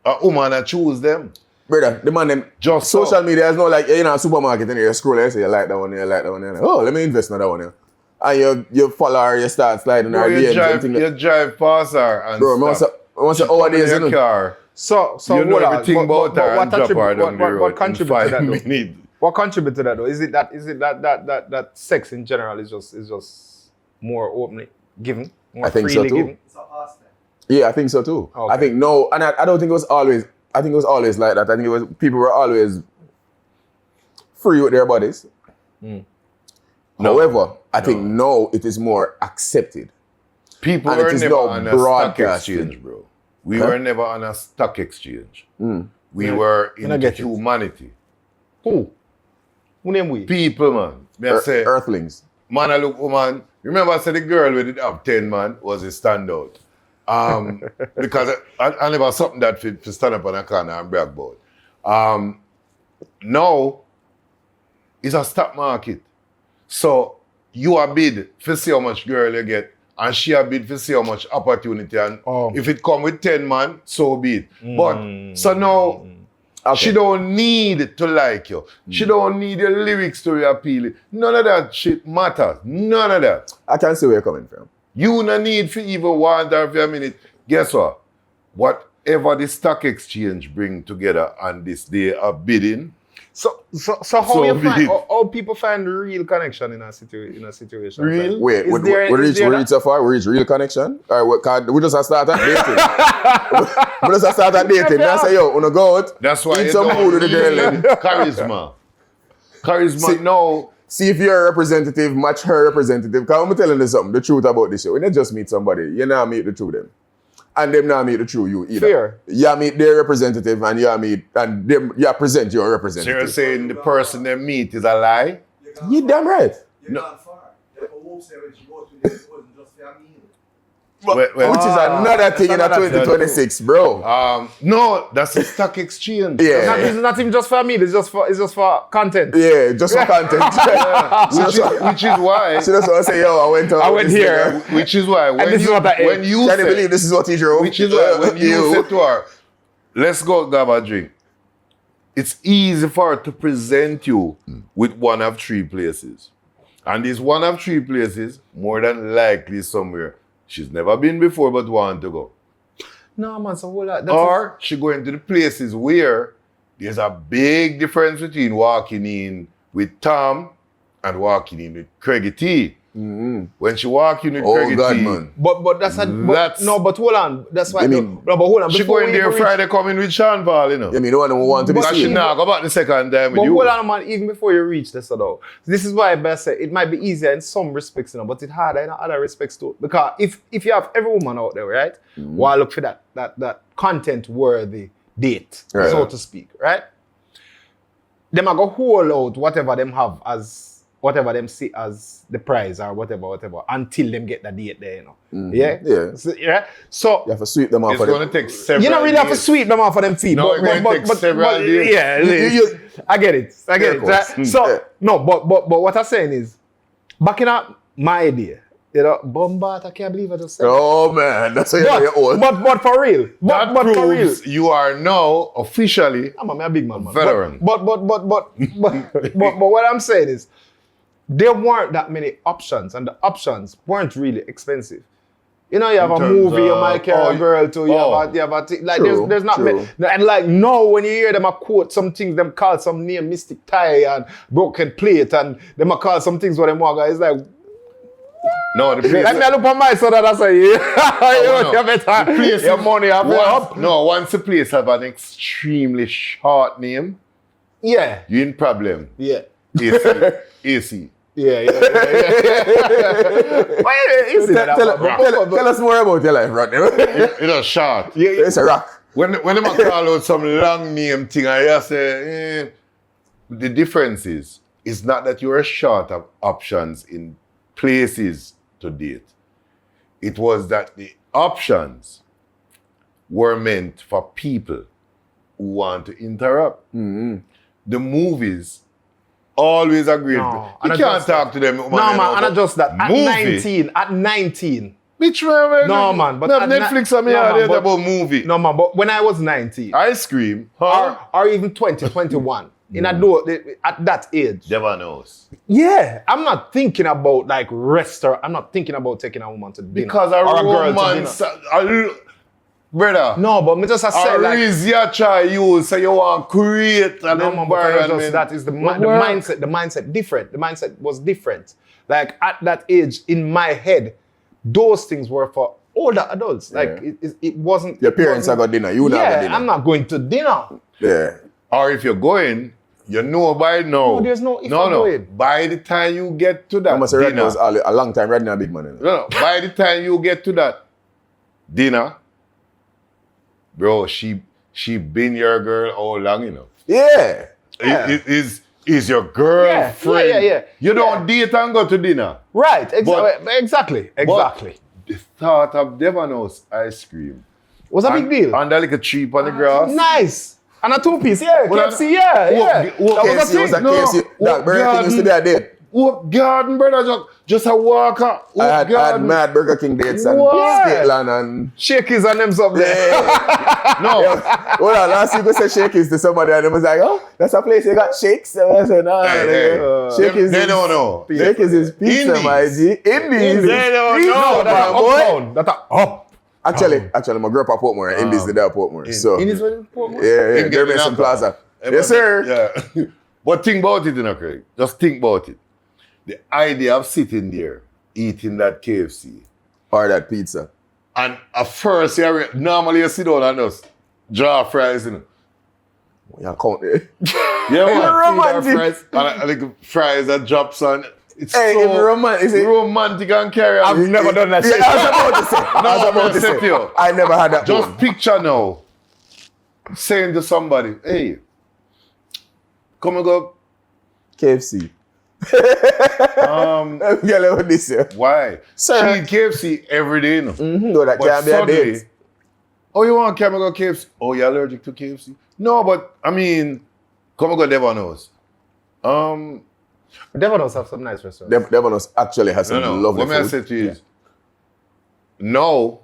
[SPEAKER 2] a woman choose them.
[SPEAKER 1] Brother, the man them
[SPEAKER 2] just
[SPEAKER 1] social media is not like you're in a supermarket and you scroll and say you like that one, you like that one. Oh, let me invest in that one. and you follow her, you start sliding her
[SPEAKER 2] Bro,
[SPEAKER 1] DMs.
[SPEAKER 2] you drive past her and
[SPEAKER 1] Bro,
[SPEAKER 2] stop.
[SPEAKER 1] once an hour days,
[SPEAKER 2] in your car.
[SPEAKER 3] So
[SPEAKER 2] You know
[SPEAKER 3] hold on.
[SPEAKER 2] everything about her and drop her down the road
[SPEAKER 3] what
[SPEAKER 2] in
[SPEAKER 3] contribute to
[SPEAKER 2] 5
[SPEAKER 3] that though?
[SPEAKER 2] minutes.
[SPEAKER 3] What contribute to that though? Is it that sex in general is just more openly given? More
[SPEAKER 1] I think so
[SPEAKER 3] freely
[SPEAKER 1] too.
[SPEAKER 3] given?
[SPEAKER 1] Yeah, I think so too.
[SPEAKER 3] Okay.
[SPEAKER 1] I think no, and I don't think it was always. I think it was always like that. I think it was people were always free with their bodies. However, I think now it is more accepted.
[SPEAKER 2] People
[SPEAKER 1] And it
[SPEAKER 2] were
[SPEAKER 1] is
[SPEAKER 2] never
[SPEAKER 1] now
[SPEAKER 2] on a stock
[SPEAKER 1] broadcasted.
[SPEAKER 2] exchange, bro. We were never on a stock exchange. We were
[SPEAKER 3] I
[SPEAKER 2] into
[SPEAKER 3] get it.
[SPEAKER 2] humanity.
[SPEAKER 3] Who? Who name we?
[SPEAKER 2] People, man. Me I say,
[SPEAKER 1] Earthlings.
[SPEAKER 2] man, I look, woman. Remember, I said the girl with it up 10, man, was a standout. Because I never something that fit to stand up on a corner and brag about. Now, it's a stock market. So, you are bid for see how much girl you get, and she a bid for see how much opportunity. And if it come with 10 man, so be it. But, so now, she don't need to like you. She don't need your lyrics to be appealing. None of that shit matters. None of that.
[SPEAKER 1] I can see where you're coming from.
[SPEAKER 2] You no need for even want her for a minute. Guess what? Whatever the stock exchange bring together on this day of bidding.
[SPEAKER 3] So how people find real connection in a situation?
[SPEAKER 2] Real?
[SPEAKER 1] Wait,
[SPEAKER 3] Is
[SPEAKER 1] we
[SPEAKER 3] there
[SPEAKER 1] reach so far? We reach real connection? Or we just start that dating? we just start that dating. I say, yo, wanna go out?
[SPEAKER 2] That's why
[SPEAKER 1] eat
[SPEAKER 2] you
[SPEAKER 1] some
[SPEAKER 2] don't
[SPEAKER 1] food with the girl.
[SPEAKER 2] need
[SPEAKER 1] And
[SPEAKER 2] charisma. Charisma, no.
[SPEAKER 1] see if your representative match her representative. Because I'm telling you something, the truth about this show. When you just meet somebody, you not meet the truth them. And them not meet the true you either.
[SPEAKER 3] Fair.
[SPEAKER 1] You meet their representative and you present your
[SPEAKER 2] So
[SPEAKER 1] representative.
[SPEAKER 2] you're saying the person they meet is a lie?
[SPEAKER 1] You damn right.
[SPEAKER 2] Well,
[SPEAKER 1] Which is another thing in a 2026, bro.
[SPEAKER 2] no, that's a stock exchange.
[SPEAKER 1] Yeah.
[SPEAKER 3] It's not even just for me. It's just for content.
[SPEAKER 1] Yeah, just for content.
[SPEAKER 2] Which is why.
[SPEAKER 1] She just want to say, yo, I went
[SPEAKER 3] here.
[SPEAKER 2] Which is why
[SPEAKER 3] this is what I ate.
[SPEAKER 2] when you
[SPEAKER 1] Can you
[SPEAKER 2] said,
[SPEAKER 1] believe this is what he drove?
[SPEAKER 2] which is why when you said to her, let's go grab a drink, it's easy for her to present you with one of 3 places. And this one of 3 places, more than likely somewhere she's never been before but want to go.
[SPEAKER 3] No, man, so hold on.
[SPEAKER 2] Or she going to the places where there's a big difference between walking in with Tom and walking in with Craigie T. When she walk in with Craigie
[SPEAKER 1] God,
[SPEAKER 2] T,
[SPEAKER 1] man.
[SPEAKER 3] But hold on. That's why.
[SPEAKER 1] You mean-
[SPEAKER 3] but hold on.
[SPEAKER 2] she
[SPEAKER 3] Before
[SPEAKER 2] going
[SPEAKER 3] we
[SPEAKER 2] there
[SPEAKER 3] even
[SPEAKER 2] Friday coming with Sean Paul, you know.
[SPEAKER 1] I mean, the one who want to be
[SPEAKER 2] Because she
[SPEAKER 1] seen.
[SPEAKER 2] now go back the second time with
[SPEAKER 3] But
[SPEAKER 2] you.
[SPEAKER 3] hold on, man. Even before you reach this, though, this is why I best say it might be easier in some respects, you know, but it's harder in other respects too. Because if you have every woman out there, right, while look for that content-worthy date,
[SPEAKER 1] Right.
[SPEAKER 3] so to speak, right, them are go hold out whatever them have as whatever them see as the prize or whatever, until them get the date there, you know. Yeah?
[SPEAKER 1] Yeah.
[SPEAKER 3] So
[SPEAKER 1] You have to sweep them off
[SPEAKER 2] It's
[SPEAKER 1] for
[SPEAKER 2] going
[SPEAKER 1] them.
[SPEAKER 2] to take several
[SPEAKER 3] you don't really have to
[SPEAKER 2] days.
[SPEAKER 3] sweep them off for them feet.
[SPEAKER 2] No, it's gonna take several days.
[SPEAKER 3] Yeah, I get it.
[SPEAKER 1] Yeah, of course.
[SPEAKER 3] Right? So
[SPEAKER 1] Yeah.
[SPEAKER 3] no, but what I'm saying is, backing up my idea, you know, Bombard, I can't believe I just said.
[SPEAKER 1] Oh, man. That's how you're old.
[SPEAKER 3] But for real,
[SPEAKER 2] That
[SPEAKER 3] but for real.
[SPEAKER 2] proves you are now officially
[SPEAKER 3] I'm a big man.
[SPEAKER 2] Veteran.
[SPEAKER 3] But what I'm saying is, there weren't that many options, and the options weren't really expensive. You know, you have a
[SPEAKER 2] terms
[SPEAKER 3] movie, you
[SPEAKER 2] of-
[SPEAKER 3] might carry a girl to, you have a like
[SPEAKER 1] True,
[SPEAKER 3] there's not
[SPEAKER 1] true.
[SPEAKER 3] many. And like no, when you hear them a quote some things, them call some name Mystic Tie and Broken Plate, and them a call some things what them want, it's like,
[SPEAKER 2] no the place.
[SPEAKER 3] let me look on my son that I say,
[SPEAKER 2] no.
[SPEAKER 3] you better, your money have up.
[SPEAKER 2] Once the place have an extremely short name,
[SPEAKER 3] Yeah,
[SPEAKER 2] you in problem.
[SPEAKER 3] yeah.
[SPEAKER 2] AC.
[SPEAKER 3] Yeah. Why you see that, bro?
[SPEAKER 1] Tell us more about your life, Rodney.
[SPEAKER 2] You know, short.
[SPEAKER 1] It's a rock.
[SPEAKER 2] When them a call out some long name thing, I just say, the difference is, it's not that you are short of options in places to date. It was that the options were meant for people who want to interrupt. The movies always agreed.
[SPEAKER 3] No,
[SPEAKER 2] You
[SPEAKER 3] and
[SPEAKER 2] can't talk to them.
[SPEAKER 3] No, man, and just that.
[SPEAKER 2] Movie.
[SPEAKER 3] At 19.
[SPEAKER 2] Which one?
[SPEAKER 3] No, man, but
[SPEAKER 2] no,
[SPEAKER 3] at
[SPEAKER 2] Netflix on me
[SPEAKER 3] no, man,
[SPEAKER 2] there
[SPEAKER 3] but-
[SPEAKER 2] about movie.
[SPEAKER 3] No, man, but when I was 19,
[SPEAKER 2] Ice cream. Huh?
[SPEAKER 3] or even 20, 21, At that age.
[SPEAKER 2] Never knows.
[SPEAKER 3] Yeah, I'm not thinking about like restaurant. I'm not thinking about taking a woman to dinner.
[SPEAKER 2] Because a romance, brother.
[SPEAKER 3] No, but me just I said like.
[SPEAKER 2] Rizz you try use, so you want to create an environment.
[SPEAKER 3] That is the mindset. The mindset different. The mindset was different. Like at that age, in my head, those things were for older adults. Like it wasn't.
[SPEAKER 1] Your parents are got dinner. You not got dinner.
[SPEAKER 3] I'm not going to dinner.
[SPEAKER 1] Yeah.
[SPEAKER 2] Or if you're going, you know by now.
[SPEAKER 3] No, there's no if I'm going.
[SPEAKER 2] By the time you get to that
[SPEAKER 1] I must say Rodney
[SPEAKER 2] dinner.
[SPEAKER 1] was a long time. Rodney a big man. You know?
[SPEAKER 2] No. By the time you get to that dinner, bro, she been your girl all long, you know.
[SPEAKER 1] Yeah.
[SPEAKER 2] Is your girlfriend.
[SPEAKER 3] Yeah.
[SPEAKER 2] You don't date and go to dinner.
[SPEAKER 3] Right. Exactly.
[SPEAKER 2] But the thought of Devon House ice cream
[SPEAKER 3] Was a big deal.
[SPEAKER 2] and that like a cheap on the grass.
[SPEAKER 3] Nice. And a 2-piece, KFC, yeah. That was a thing.
[SPEAKER 1] KFC. That Burger King used to be a date.
[SPEAKER 2] Oak Garden, brother, just a walker.
[SPEAKER 1] I had mad Burger King dates and Stateland and...
[SPEAKER 3] Shakies and them up there.
[SPEAKER 2] No.
[SPEAKER 1] Well, last week I said Shakies to somebody and they was like, oh, that's a place they got shakes. So I said, nah. Shakey's
[SPEAKER 2] They don't know.
[SPEAKER 1] Shakey's is pizza, my G. Indies.
[SPEAKER 2] They don't know,
[SPEAKER 3] That's a up.
[SPEAKER 1] Actually, my girl up Portmore. Indies did that Portmore. So,
[SPEAKER 3] Indies were in Portmore?
[SPEAKER 1] yeah. They're in some plaza. Yes, sir.
[SPEAKER 2] Yeah. But think about it, you know, Craig. Just think about it. The idea of sitting there, eating that KFC.
[SPEAKER 1] Or that pizza.
[SPEAKER 2] And at first, normally you sit down and just draw fries, you know.
[SPEAKER 1] You count it.
[SPEAKER 2] Yeah, man.
[SPEAKER 1] Romantic.
[SPEAKER 2] Fries, and like fries that drops on. It's
[SPEAKER 1] Hey,
[SPEAKER 2] so
[SPEAKER 1] it's
[SPEAKER 2] romantic and carry on.
[SPEAKER 3] I've never done that shit.
[SPEAKER 1] I was about to say. I never had that
[SPEAKER 2] Just
[SPEAKER 1] one.
[SPEAKER 2] picture now, saying to somebody, hey, come and go.
[SPEAKER 1] KFC.
[SPEAKER 2] Um,
[SPEAKER 1] this year.
[SPEAKER 2] Why?
[SPEAKER 1] Sir.
[SPEAKER 2] She eat KFC every day, you know.
[SPEAKER 1] No, that
[SPEAKER 2] But
[SPEAKER 1] can't be a
[SPEAKER 2] suddenly,
[SPEAKER 1] date.
[SPEAKER 2] oh, you want come and go KFC? Oh, you're allergic to KFC? No, but I mean, come and go Devon House.
[SPEAKER 3] Devon House have some nice restaurants.
[SPEAKER 1] Devon House actually has some lovely
[SPEAKER 2] What may I
[SPEAKER 1] food.
[SPEAKER 2] say to you is, now,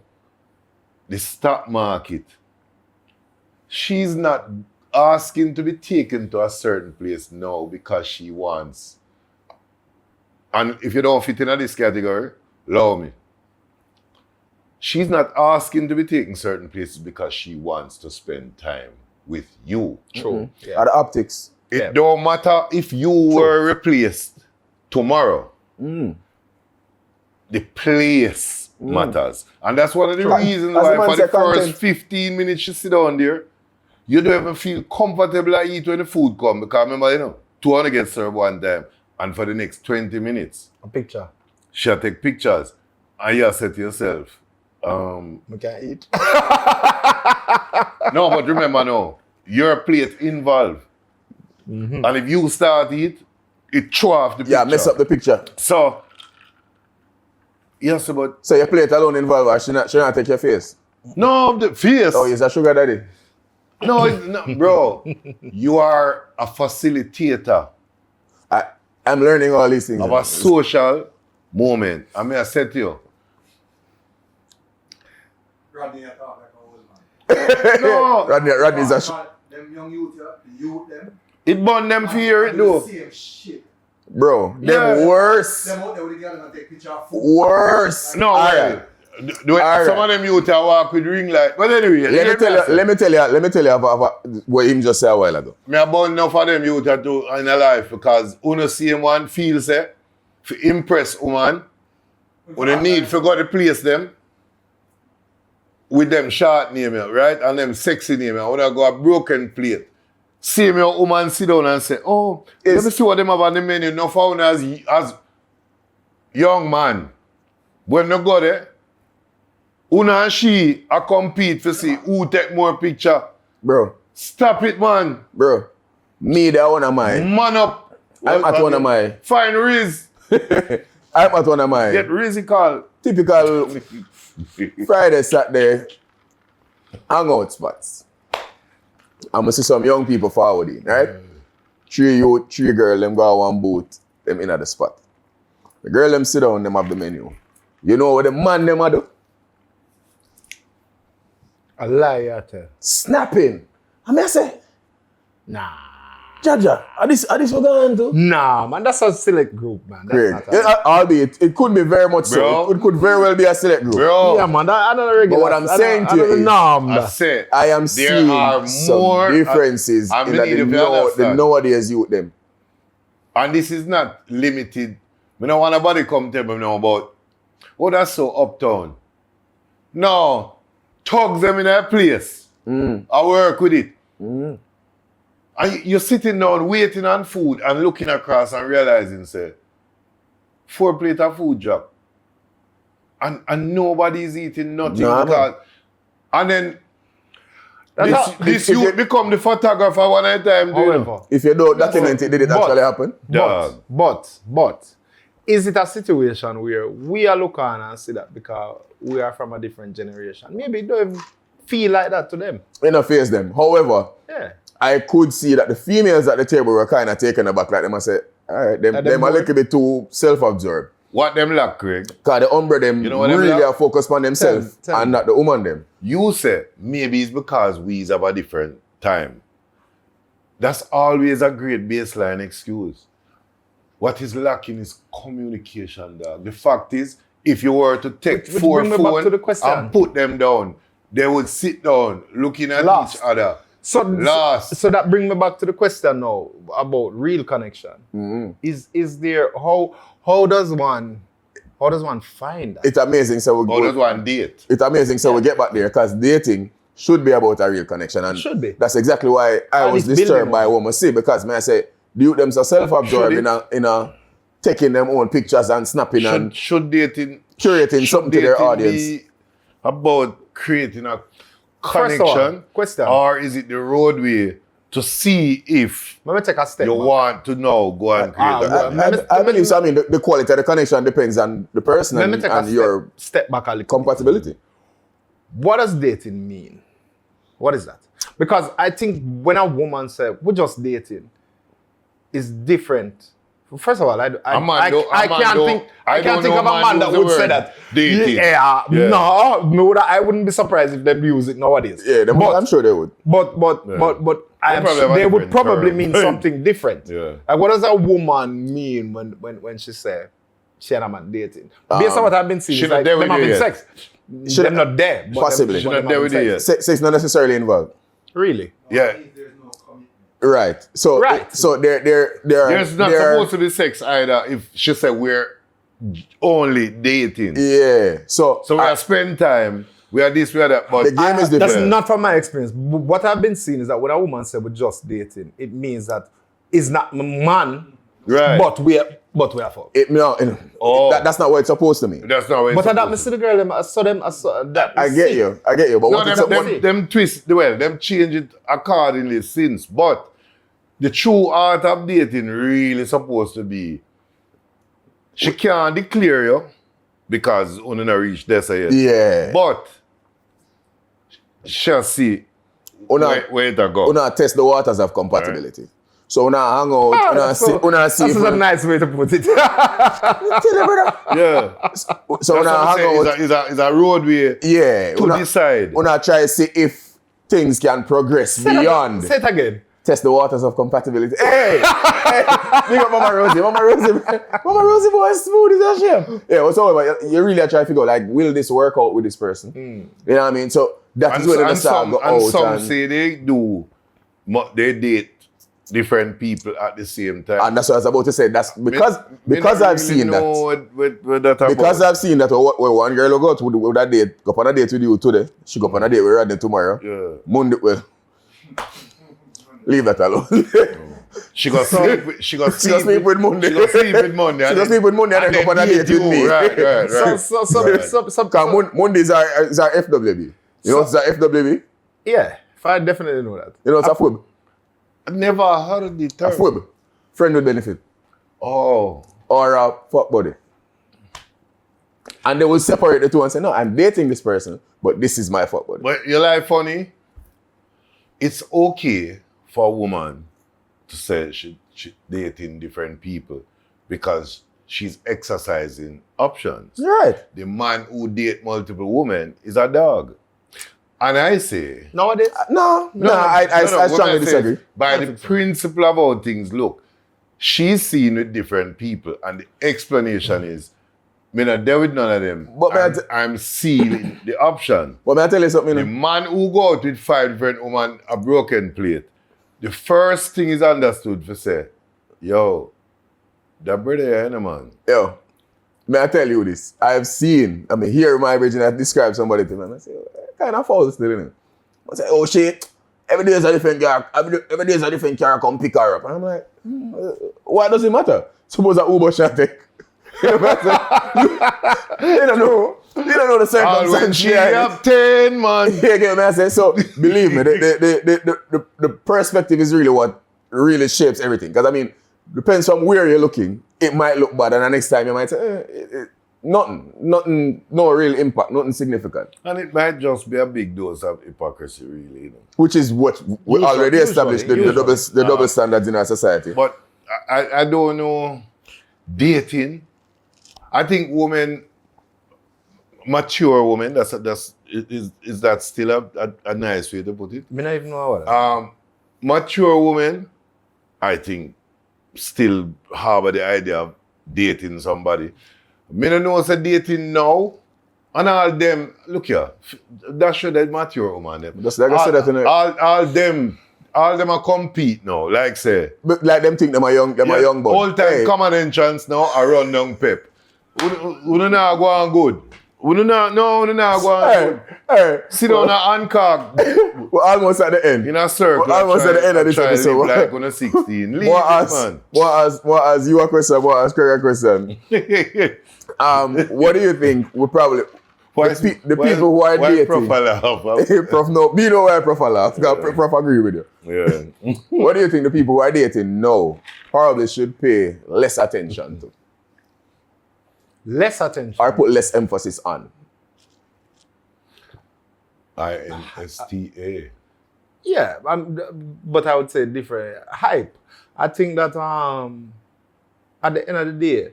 [SPEAKER 2] the stock market, she's not asking to be taken to a certain place now because she wants. And if you don't fit in this category, allow me. She's not asking to be taken certain places because she wants to spend time with you.
[SPEAKER 3] True.
[SPEAKER 1] Are the optics.
[SPEAKER 2] It don't matter if you were replaced tomorrow. The place matters. And that's one of the reasons
[SPEAKER 1] As the
[SPEAKER 2] why
[SPEAKER 1] man
[SPEAKER 2] for
[SPEAKER 1] say
[SPEAKER 2] the first
[SPEAKER 1] content. 15
[SPEAKER 2] minutes you sit down there, you don't even feel comfortable to eat when the food come. Because remember, 200 get served one time. And for the next 20 minutes,
[SPEAKER 3] A picture.
[SPEAKER 2] she'll take pictures. And you say to yourself,
[SPEAKER 3] We can't eat.
[SPEAKER 2] no, but remember now, your plate involved. And if you start eat, it throw off the picture.
[SPEAKER 1] Yeah, mess up the picture.
[SPEAKER 2] So, yes, but
[SPEAKER 1] So your plate alone involved her. She not take your face.
[SPEAKER 2] no, the face.
[SPEAKER 1] Oh, he's a sugar daddy.
[SPEAKER 2] No, bro. You are a facilitator
[SPEAKER 1] I'm learning all these things.
[SPEAKER 2] of a social moment. I mean, I said to you,
[SPEAKER 4] Rodney, I talk like an old man.
[SPEAKER 2] no,
[SPEAKER 1] Rodney's a
[SPEAKER 4] Them young youth, the youth, them.
[SPEAKER 2] it burn them fear it
[SPEAKER 4] do
[SPEAKER 2] though.
[SPEAKER 4] the same shit.
[SPEAKER 1] bro.
[SPEAKER 2] Yeah.
[SPEAKER 1] Them worse.
[SPEAKER 4] Them out there with the girl and take picture of food.
[SPEAKER 1] Worse.
[SPEAKER 2] No,
[SPEAKER 1] Alright.
[SPEAKER 2] right.
[SPEAKER 1] Alright.
[SPEAKER 2] Some of them youth are walk with ring light. But anyway,
[SPEAKER 1] Let me tell you about what him just said a while ago.
[SPEAKER 2] Me about enough of them youth that do in a life because uno see one feels to impress woman. When you need to go to place them with them short name, right? And them sexy name. I wanna go a broken plate. See me a woman sit down and say, oh, let me see what them have on the menu. No found as young man. When you go there, Una and she are compete to see who take more picture.
[SPEAKER 1] Bro.
[SPEAKER 2] Stop it, man.
[SPEAKER 1] Bro. Me, that one of mine.
[SPEAKER 2] Man up.
[SPEAKER 1] I'm at one of mine.
[SPEAKER 2] Find Rizz.
[SPEAKER 1] I'm at one of mine.
[SPEAKER 2] Get Rizzy call.
[SPEAKER 1] Typical Friday, Saturday hangout spots. I'm gonna see some young people forwarding, right? 3 youth, 3 girl, them go one boot, them in at the spot. The girl them sit down, them have the menu. You know what the man them a do?
[SPEAKER 3] A lie, I tell.
[SPEAKER 1] Snapping. I mean, I say,
[SPEAKER 3] Nah.
[SPEAKER 1] Jaja, are this what going to?
[SPEAKER 3] Nah, man, that's a select group, man. That's
[SPEAKER 1] Craig.
[SPEAKER 3] not a-
[SPEAKER 1] Albeit, it could be very much
[SPEAKER 2] Bro.
[SPEAKER 1] so. It could very well be a select group.
[SPEAKER 2] Bro,
[SPEAKER 3] Yeah, man, I don't regular.
[SPEAKER 1] But what I'm saying to you is,
[SPEAKER 2] I said,
[SPEAKER 1] I am
[SPEAKER 2] there are
[SPEAKER 1] seeing
[SPEAKER 2] more
[SPEAKER 1] some differences
[SPEAKER 2] I
[SPEAKER 1] in
[SPEAKER 2] need you to
[SPEAKER 1] the
[SPEAKER 2] understand.
[SPEAKER 1] nowadays youth them.
[SPEAKER 2] And this is not limited. I don't want nobody come tell me now about, oh, that's so uptown. No, thugs them in a place. I work with it. And you're sitting down waiting on food and looking across and realizing, say, 4 plates of food drop. And nobody's eating nothing.
[SPEAKER 1] Nah,
[SPEAKER 2] because, and then
[SPEAKER 3] That's
[SPEAKER 2] this
[SPEAKER 1] if
[SPEAKER 2] youth
[SPEAKER 1] you-
[SPEAKER 2] become the photographer one at a time. Do you know?
[SPEAKER 3] However,
[SPEAKER 1] If you don't document it, did it
[SPEAKER 3] But-
[SPEAKER 1] actually happen?
[SPEAKER 2] Dog.
[SPEAKER 3] but, is it a situation where we are looking and see that because we are from a different generation? Maybe it don't even feel like that to them.
[SPEAKER 1] In a face them. However,
[SPEAKER 3] Yeah.
[SPEAKER 1] I could see that the females at the table were kind of taken aback. Like them, I said, all right, them a
[SPEAKER 3] bored.
[SPEAKER 1] little bit too self-absorbed.
[SPEAKER 2] What them lack, Craig?
[SPEAKER 1] Because the umbre them
[SPEAKER 2] You know what them
[SPEAKER 1] really
[SPEAKER 2] like?
[SPEAKER 1] are focused on themselves
[SPEAKER 3] Tell me.
[SPEAKER 1] and not the woman them.
[SPEAKER 2] You say maybe it's because we have a different time. That's always a great baseline excuse. What is lacking is communication, dog. The fact is, if you were to take
[SPEAKER 3] Which
[SPEAKER 2] 4
[SPEAKER 3] bring me back
[SPEAKER 2] phones
[SPEAKER 3] to the question.
[SPEAKER 2] and put them down, they would sit down looking at
[SPEAKER 3] Last.
[SPEAKER 2] each other.
[SPEAKER 3] So
[SPEAKER 2] Last.
[SPEAKER 3] So that brings me back to the question now about real connection. Is there how does one find that?
[SPEAKER 1] It's amazing. So we
[SPEAKER 2] Oh,
[SPEAKER 1] go,
[SPEAKER 2] that's one date.
[SPEAKER 1] it's amazing. So we get back there because dating should be about a real connection. And
[SPEAKER 3] Should be.
[SPEAKER 1] That's exactly why I
[SPEAKER 3] And
[SPEAKER 1] was
[SPEAKER 3] it's
[SPEAKER 1] disturbed
[SPEAKER 3] building
[SPEAKER 1] by
[SPEAKER 3] up.
[SPEAKER 1] what I say because man, I say the youth them so self-absorbed
[SPEAKER 2] Should
[SPEAKER 1] in a taking them own pictures and snapping and
[SPEAKER 2] Should dating
[SPEAKER 1] curating
[SPEAKER 2] should
[SPEAKER 1] something to their
[SPEAKER 2] dating
[SPEAKER 1] audience.
[SPEAKER 2] be about creating a
[SPEAKER 3] First of all,
[SPEAKER 2] connection?
[SPEAKER 3] question.
[SPEAKER 2] Or is it the roadway to see if
[SPEAKER 3] Let me take a step
[SPEAKER 2] you
[SPEAKER 3] back.
[SPEAKER 2] want to now go and create a
[SPEAKER 1] I believe so. I mean, the quality of the connection depends on the person
[SPEAKER 3] Let me
[SPEAKER 1] and,
[SPEAKER 3] take
[SPEAKER 1] and
[SPEAKER 3] a
[SPEAKER 1] your
[SPEAKER 3] step back a little.
[SPEAKER 1] compatibility.
[SPEAKER 3] What does dating mean? What is that? Because I think when a woman says we're just dating, it's different. First of all, I can't think of a man that would say that.
[SPEAKER 2] dating.
[SPEAKER 3] Yeah,
[SPEAKER 2] Yeah.
[SPEAKER 3] no, that I wouldn't be surprised if they use it nowadays.
[SPEAKER 1] Yeah, I'm sure they would.
[SPEAKER 3] But
[SPEAKER 2] They probably have a
[SPEAKER 3] they would
[SPEAKER 2] different
[SPEAKER 3] probably
[SPEAKER 2] term.
[SPEAKER 3] mean something different.
[SPEAKER 2] Yeah.
[SPEAKER 3] Like, what does a woman mean when she say she and a man dating? Based on what I've been seeing,
[SPEAKER 2] she
[SPEAKER 3] it's
[SPEAKER 2] not
[SPEAKER 3] like
[SPEAKER 2] there
[SPEAKER 3] them
[SPEAKER 2] with you
[SPEAKER 3] having
[SPEAKER 2] yet.
[SPEAKER 3] sex. Them not there. But
[SPEAKER 1] Possibly.
[SPEAKER 3] them-
[SPEAKER 1] She
[SPEAKER 3] but
[SPEAKER 2] not
[SPEAKER 3] them
[SPEAKER 2] there
[SPEAKER 3] having
[SPEAKER 2] with you
[SPEAKER 3] sex.
[SPEAKER 1] Sex not necessarily involved.
[SPEAKER 3] Really?
[SPEAKER 2] Yeah.
[SPEAKER 4] There's no commitment.
[SPEAKER 1] Right. So
[SPEAKER 3] Right.
[SPEAKER 1] So there
[SPEAKER 2] There's not supposed to be sex either if she said we're only dating.
[SPEAKER 1] Yeah. So
[SPEAKER 2] So we are spend time, we are this, we are that, but
[SPEAKER 1] the game is
[SPEAKER 3] That's
[SPEAKER 1] different.
[SPEAKER 3] not from my experience. What I've been seeing is that when a woman says we're just dating, it means that it's not my man,
[SPEAKER 2] right.
[SPEAKER 3] but we are fuck.
[SPEAKER 2] Oh.
[SPEAKER 1] That's not what it's supposed to mean.
[SPEAKER 2] That's not what
[SPEAKER 3] But
[SPEAKER 2] it's
[SPEAKER 3] I see the girl, I saw them, that.
[SPEAKER 1] I get you. But
[SPEAKER 2] No,
[SPEAKER 1] what it's supposed
[SPEAKER 2] them twist, well, them change it accordingly since, but the true art of dating really supposed to be, she can't declare you because only not reach there yet.
[SPEAKER 1] Yeah.
[SPEAKER 2] But she'll see where it go.
[SPEAKER 1] Una test the waters of compatibility. So una hang out, una see
[SPEAKER 3] That's
[SPEAKER 1] if
[SPEAKER 3] a nice way to put it.
[SPEAKER 2] Yeah.
[SPEAKER 1] so una hang out.
[SPEAKER 2] It's a roadway
[SPEAKER 1] Yeah.
[SPEAKER 2] to decide.
[SPEAKER 1] Una try to see if things can progress beyond.
[SPEAKER 3] Say it again.
[SPEAKER 1] Test the waters of compatibility. Hey! Hey! Big up Mama Rosie. Mama Rosie boy is smooth as a shame. Yeah, what's all about? You really are trying to figure out, like, will this work out with this person? You know what I mean? So that is where they start go out.
[SPEAKER 2] And some say they do, they date different people at the same time.
[SPEAKER 1] And that's what I was about to say. That's because I've seen that.
[SPEAKER 2] What that
[SPEAKER 1] Because
[SPEAKER 2] about.
[SPEAKER 1] I've seen that where one girl will go out with that date, go on a date with you today. She go on a date with Rodney tomorrow.
[SPEAKER 2] Yeah.
[SPEAKER 1] Monday, well, leave that alone.
[SPEAKER 2] She got sleep with
[SPEAKER 1] She got sleep with Monday.
[SPEAKER 2] She got sleep with Monday.
[SPEAKER 1] She got sleep with Monday and then go on a date with me.
[SPEAKER 2] Right.
[SPEAKER 1] Because Mondays are FWB. You know what's a FWB?
[SPEAKER 3] Yeah, I definitely know that.
[SPEAKER 1] You know what's a FWB?
[SPEAKER 2] I never heard the
[SPEAKER 1] A
[SPEAKER 2] term.
[SPEAKER 1] FWB. Friend with benefit.
[SPEAKER 2] Oh.
[SPEAKER 1] Or a fuck buddy. And they will separate the two and say, no, I'm dating this person, but this is my fuck buddy.
[SPEAKER 2] But you like funny? It's okay for a woman to say she dating different people because she's exercising options.
[SPEAKER 1] Right.
[SPEAKER 2] The man who date multiple women is a dog. And I say,
[SPEAKER 3] Nowadays?
[SPEAKER 1] No, I
[SPEAKER 2] what
[SPEAKER 1] strongly
[SPEAKER 2] I say
[SPEAKER 1] disagree.
[SPEAKER 2] is, by the principle about things, look, she's seen with different people, and the explanation is, me not there with none of them.
[SPEAKER 1] But
[SPEAKER 2] I'm seeing the option.
[SPEAKER 1] But may I tell you something?
[SPEAKER 2] The man who go out with 5 different women a broken plate, the first thing is understood for say, yo, that brother here, man.
[SPEAKER 1] Yo, may I tell you this? I've seen, here my original, I describe somebody to me, and I say, kind of foul still, innit? I say, oh shit, every day is a different car, every day is a different car come pick her up. And I'm like, why does it matter? Suppose a Uber shall take. You know what I'm saying? You don't know the circumstances.
[SPEAKER 2] She have 10, man.
[SPEAKER 1] Yeah, get what I'm saying? So, believe me, the perspective is really what really shapes everything. Because, depends on where you're looking, it might look bad, and the next time you might say, nothing, no real impact, nothing significant.
[SPEAKER 2] And it might just be a big dose of hypocrisy, really. You know?
[SPEAKER 1] Which is what we already established, the double standards in our society.
[SPEAKER 2] But I don't know, dating, I think women, mature women, is that still a nice way to put it?
[SPEAKER 3] I don't even know what
[SPEAKER 2] mature women, I think, still harbor the idea of dating somebody. Me don't know say dating now, and all them, look here, that should that mature woman. Them.
[SPEAKER 1] Just like I said that in
[SPEAKER 2] all them are compete now, like say.
[SPEAKER 1] But like them think them are young, young boy.
[SPEAKER 2] All time common entrance now, I run down pep. We don't know go on good. We don't know go on good. Sit down and uncock.
[SPEAKER 1] We're almost at the end.
[SPEAKER 2] In a circle.
[SPEAKER 1] We're almost at the end of this episode.
[SPEAKER 2] Like on a 16. Leave
[SPEAKER 1] man. What as you a question, what as Craig a question. What do you think we probably the people who are dating?
[SPEAKER 2] Prof laugh?
[SPEAKER 1] Prof no, be no why Prof laugh. Prof agree with you.
[SPEAKER 2] Yeah.
[SPEAKER 1] What do you think the people who are dating now probably should pay less attention to?
[SPEAKER 3] Less attention.
[SPEAKER 1] Or put less emphasis on?
[SPEAKER 2] INSTA.
[SPEAKER 3] Yeah, but I would say different. Hype. I think that at the end of the day,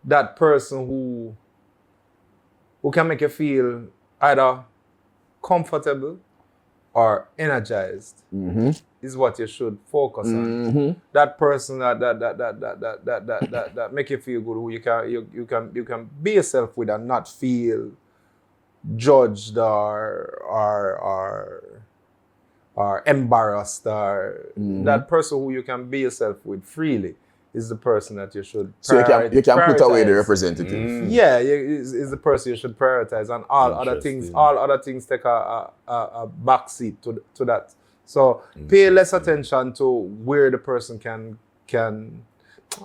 [SPEAKER 3] that person who can make you feel either comfortable or energized is what you should focus on. That person that make you feel good, who you can be yourself with and not feel judged or embarrassed, or that person who you can be yourself with freely is the person that you should prioritize.
[SPEAKER 1] So you can put away the representative.
[SPEAKER 3] Yeah, is the person you should prioritize, and all other things take a backseat to that. So pay less attention to where the person can.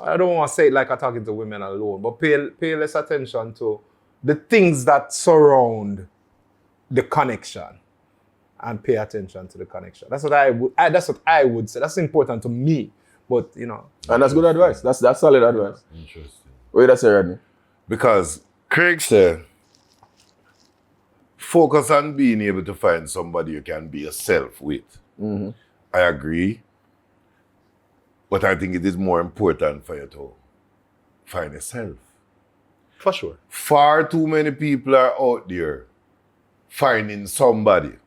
[SPEAKER 3] I don't want to say it like I'm talking to women alone, but pay less attention to the things that surround the connection, and pay attention to the connection. That's what I would say. That's important to me. But and
[SPEAKER 1] that's good advice. That's solid advice.
[SPEAKER 2] Interesting.
[SPEAKER 1] What did I say, Rodney?
[SPEAKER 2] Because Craig said, focus on being able to find somebody you can be yourself with. I agree. But I think it is more important for you to find yourself.
[SPEAKER 3] For sure.
[SPEAKER 2] Far too many people are out there finding somebody.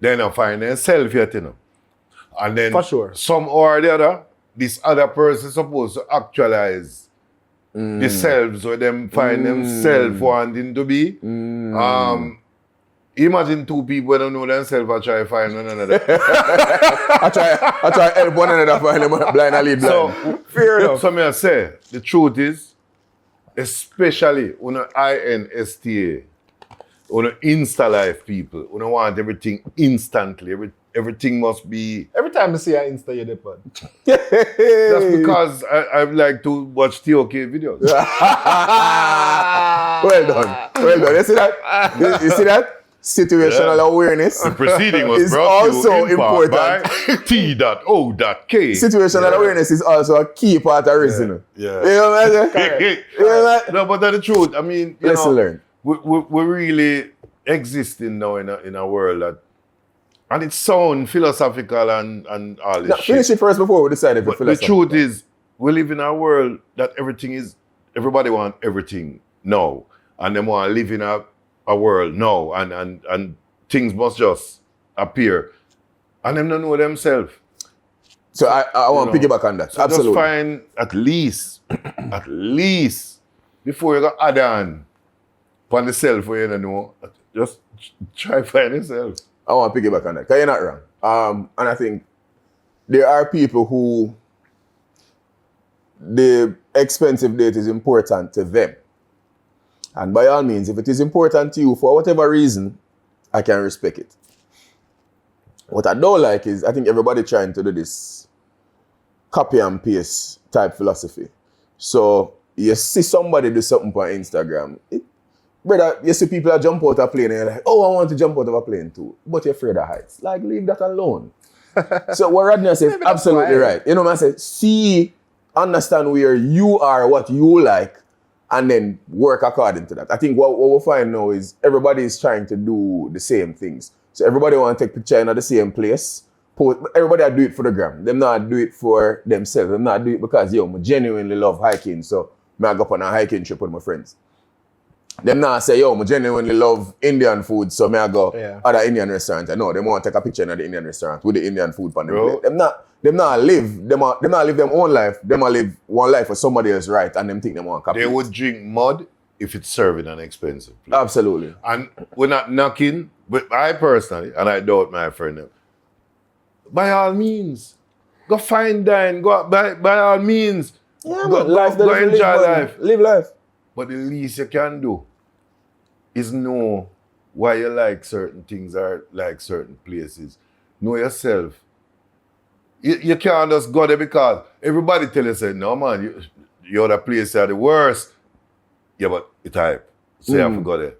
[SPEAKER 2] They're not finding themselves yet, And then
[SPEAKER 3] for sure.
[SPEAKER 2] Some or the other, this other person is supposed to actualize themselves, or them find themselves wanting to be. Imagine two people who don't know themselves and try to find one another.
[SPEAKER 1] I try help one another find them blind and lead blind.
[SPEAKER 2] So, fair enough. So I say, the truth is, especially on INSTA, on Insta life people, who don't want everything instantly. Everything must be...
[SPEAKER 3] Every time I see an Insta, you're the pod.
[SPEAKER 2] That's because I like to watch TOK videos.
[SPEAKER 1] Well done. You see that? Situational awareness.
[SPEAKER 2] The proceeding was
[SPEAKER 1] is
[SPEAKER 2] brought to
[SPEAKER 1] also
[SPEAKER 2] you in part
[SPEAKER 1] important.
[SPEAKER 2] by T.O.K.
[SPEAKER 1] Situational awareness is also a key part of Rizz.
[SPEAKER 2] Yeah.
[SPEAKER 1] You know what I'm saying?
[SPEAKER 2] No, but that's the truth. I mean,
[SPEAKER 1] Lesson learned.
[SPEAKER 2] We're really existing now in a world that, and it sounds philosophical and all this shit.
[SPEAKER 1] Finish it first before we decide if
[SPEAKER 2] But the truth is, we live in a world that everybody wants everything now. And they want to live in a world now. And things must just appear. And them don't know themselves.
[SPEAKER 1] So I want to piggyback on that.
[SPEAKER 2] So
[SPEAKER 1] Absolutely.
[SPEAKER 2] just find at least, before you go add on the self where you don't know, just try find yourself.
[SPEAKER 1] I want to piggyback on that, because you're not wrong. And I think there are people who the expensive date is important to them. And by all means, if it is important to you for whatever reason, I can respect it. What I don't like is, I think everybody trying to do this copy and paste type philosophy. So you see somebody do something on Instagram. Brother, you see people that jump out of a plane and you're like, oh, I want to jump out of a plane too. But you're afraid of heights. Like, leave that alone. So what Rodney says is absolutely right. You know what I say? Understand where you are, what you like, and then work according to that. I think what we'll find now is everybody is trying to do the same things. So everybody want to take picture in the same place. Everybody do it for the gram. Them not do it for themselves. Them not do it because, I genuinely love hiking. So I go up on a hiking trip with my friends. Them not say, I genuinely love Indian food. So I go other Indian restaurant. No, they want to take a picture in the Indian restaurant with the Indian food on the plate. Them not live them own life. Them live one life for somebody else, right? And them think they want to copy.
[SPEAKER 2] They would drink mud if it's serving an expensive place.
[SPEAKER 1] Absolutely.
[SPEAKER 2] And we're not knocking, but I personally, and I doubt my friend, by all means, go fine dine, go by all means, go enjoy life.
[SPEAKER 1] Live life.
[SPEAKER 2] But the least you can do is know why you like certain things or like certain places. Know yourself. You can't just go there because everybody tell you, say, no man, your other place are the worst. Yeah, but it's hype. So you have to go there.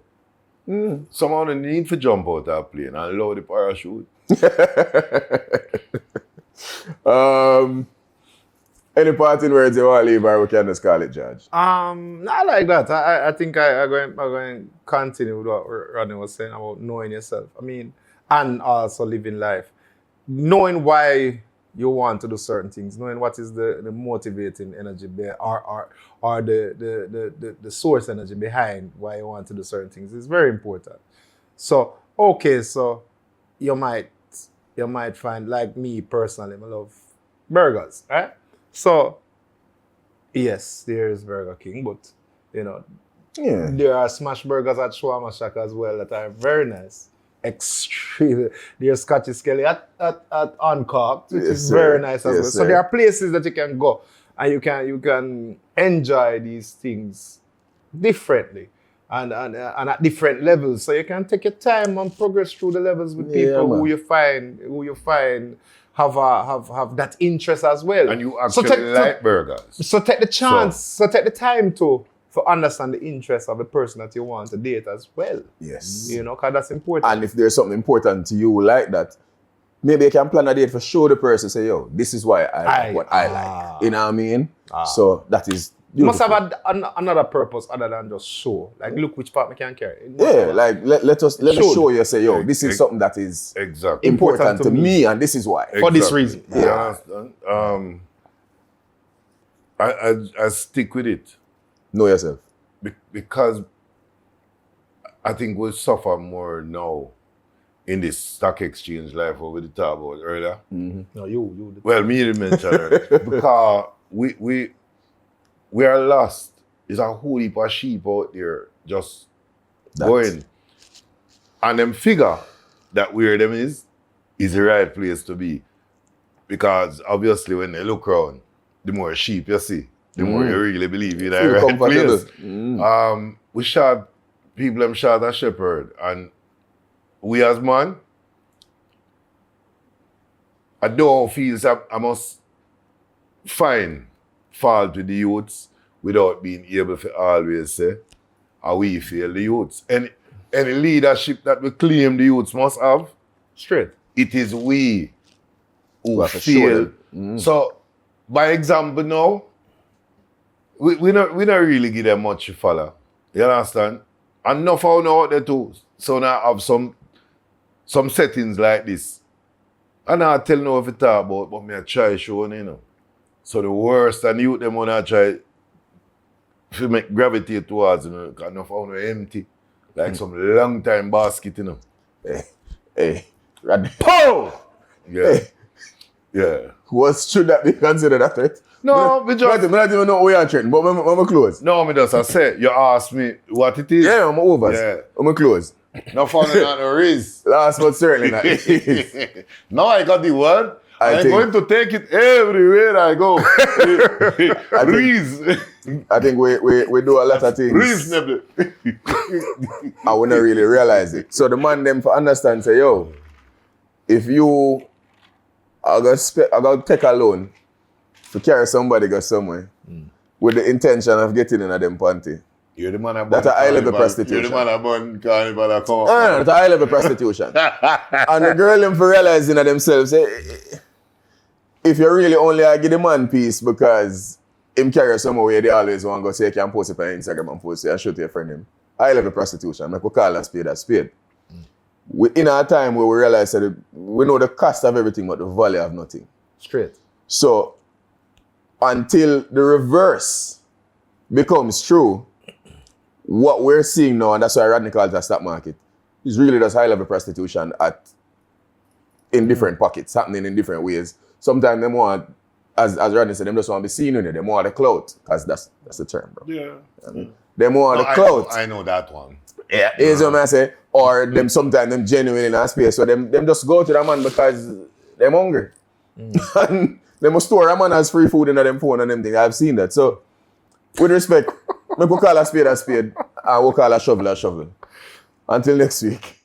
[SPEAKER 2] Someone need to jump out of a plane and load the parachute. Any parting words you want to leave, or we can just call it, Judge?
[SPEAKER 3] Not like that. I think I'm going to continue with what Rodney was saying about knowing yourself. I mean, and also living life. Knowing why you want to do certain things, knowing what is the motivating energy or the source energy behind why you want to do certain things is very important. So, so you might find, like me personally, I love burgers, right? So, yes, there is Burger King, but, there are smash burgers at Shawarma Shack as well that are very nice. Extremely. There's Scotchy Skelly at Uncorked, which is very nice as well. So there are places that you can go and you can enjoy these things differently and at different levels. So you can take your time and progress through the levels with people who you find have that interest as well.
[SPEAKER 2] And you actually like burgers.
[SPEAKER 3] So take the chance, so take the time to understand the interest of the person that you want to date as well.
[SPEAKER 1] Yes.
[SPEAKER 3] Because that's important.
[SPEAKER 1] And if there's something important to you like that, maybe you can plan a date for show the person, say, this is why I like what I like. You know what I mean? So that is
[SPEAKER 3] You must have another purpose other than just show. Like, look which part we can carry.
[SPEAKER 1] Like let us show you, say, this is something that is important to me, and this is why.
[SPEAKER 3] For this reason.
[SPEAKER 2] Yeah. I stick with it.
[SPEAKER 1] Know yourself.
[SPEAKER 2] Because I think we'll suffer more now in this stock exchange life over the talk about earlier.
[SPEAKER 3] Mm-hmm. No, you.
[SPEAKER 2] Well, me didn't mention earlier. Because we are lost. There's a whole heap of sheep out there just going. And them figure that where them is the right place to be. Because obviously when they look around, the more sheep you see, the more you really believe in that right place. We shot people, them shot a shepherd. And we as man, I don't feel I must find fault with the youths without being able to always say, how we feel the youths. Any leadership that we claim the youths must have,
[SPEAKER 3] straight.
[SPEAKER 2] It is we who feel. So, by example now, we not really give them much to follow. You understand? And enough out there too. So now I have some settings like this. And I tell no if it talk about, but me I try showing, So the worst and youth them wanna try to make gravitate towards, because enough out empty. Like some long time basket,
[SPEAKER 1] Hey, Rodney.
[SPEAKER 2] Pow! Yeah.
[SPEAKER 1] Hey,
[SPEAKER 2] Yeah.
[SPEAKER 1] should that be considered a threat?
[SPEAKER 2] No, we
[SPEAKER 1] I
[SPEAKER 2] just...
[SPEAKER 1] don't even know who you are threatening, but I'm close.
[SPEAKER 2] No, me just I say, you asked me what it is.
[SPEAKER 1] Yeah, I'm over.
[SPEAKER 2] Yeah.
[SPEAKER 1] I'm close.
[SPEAKER 2] No finding out the Rizz.
[SPEAKER 1] Last but certainly not.
[SPEAKER 2] Now I got the word. I'm
[SPEAKER 1] think-
[SPEAKER 2] going to take it everywhere I go. Rizz.
[SPEAKER 1] I think we do a lot of things.
[SPEAKER 2] Reasonable.
[SPEAKER 1] I wouldn't really realize it. So the man them for understand say, yo, if you are gonna take a loan to carry somebody go somewhere with the intention of getting in a them panty.
[SPEAKER 2] You're the man about
[SPEAKER 1] That's a high level prostitution.
[SPEAKER 2] You're the man about carnival that come up.
[SPEAKER 1] No, that's a high level prostitution. And the girl them for realizing that themselves, say, if you really only give the man peace because him carry somewhere where they always want to go say you can post it on Instagram and post it and show to your friend him. High level prostitution. Like we call a spade a spade. We in our time where we realize that we know the cost of everything but the value of nothing.
[SPEAKER 3] Straight.
[SPEAKER 1] So until the reverse becomes true, what we're seeing now, and that's why Rodney calls it a stock market, is really just high level prostitution in different pockets, happening in different ways. Sometimes they want, as Rodney said, they just want to be seen in it. They want the clout, because that's the term, bro.
[SPEAKER 2] Yeah.
[SPEAKER 1] They want the clout.
[SPEAKER 2] I know that one.
[SPEAKER 1] Yeah, is what I say. Or them sometimes them genuine in a space. So them just go to the man because they're hungry. And they must store a man as free food in them phone and them things. I've seen that. So with respect, we could call a spade and we'll call a shovel a shovel. Until next week.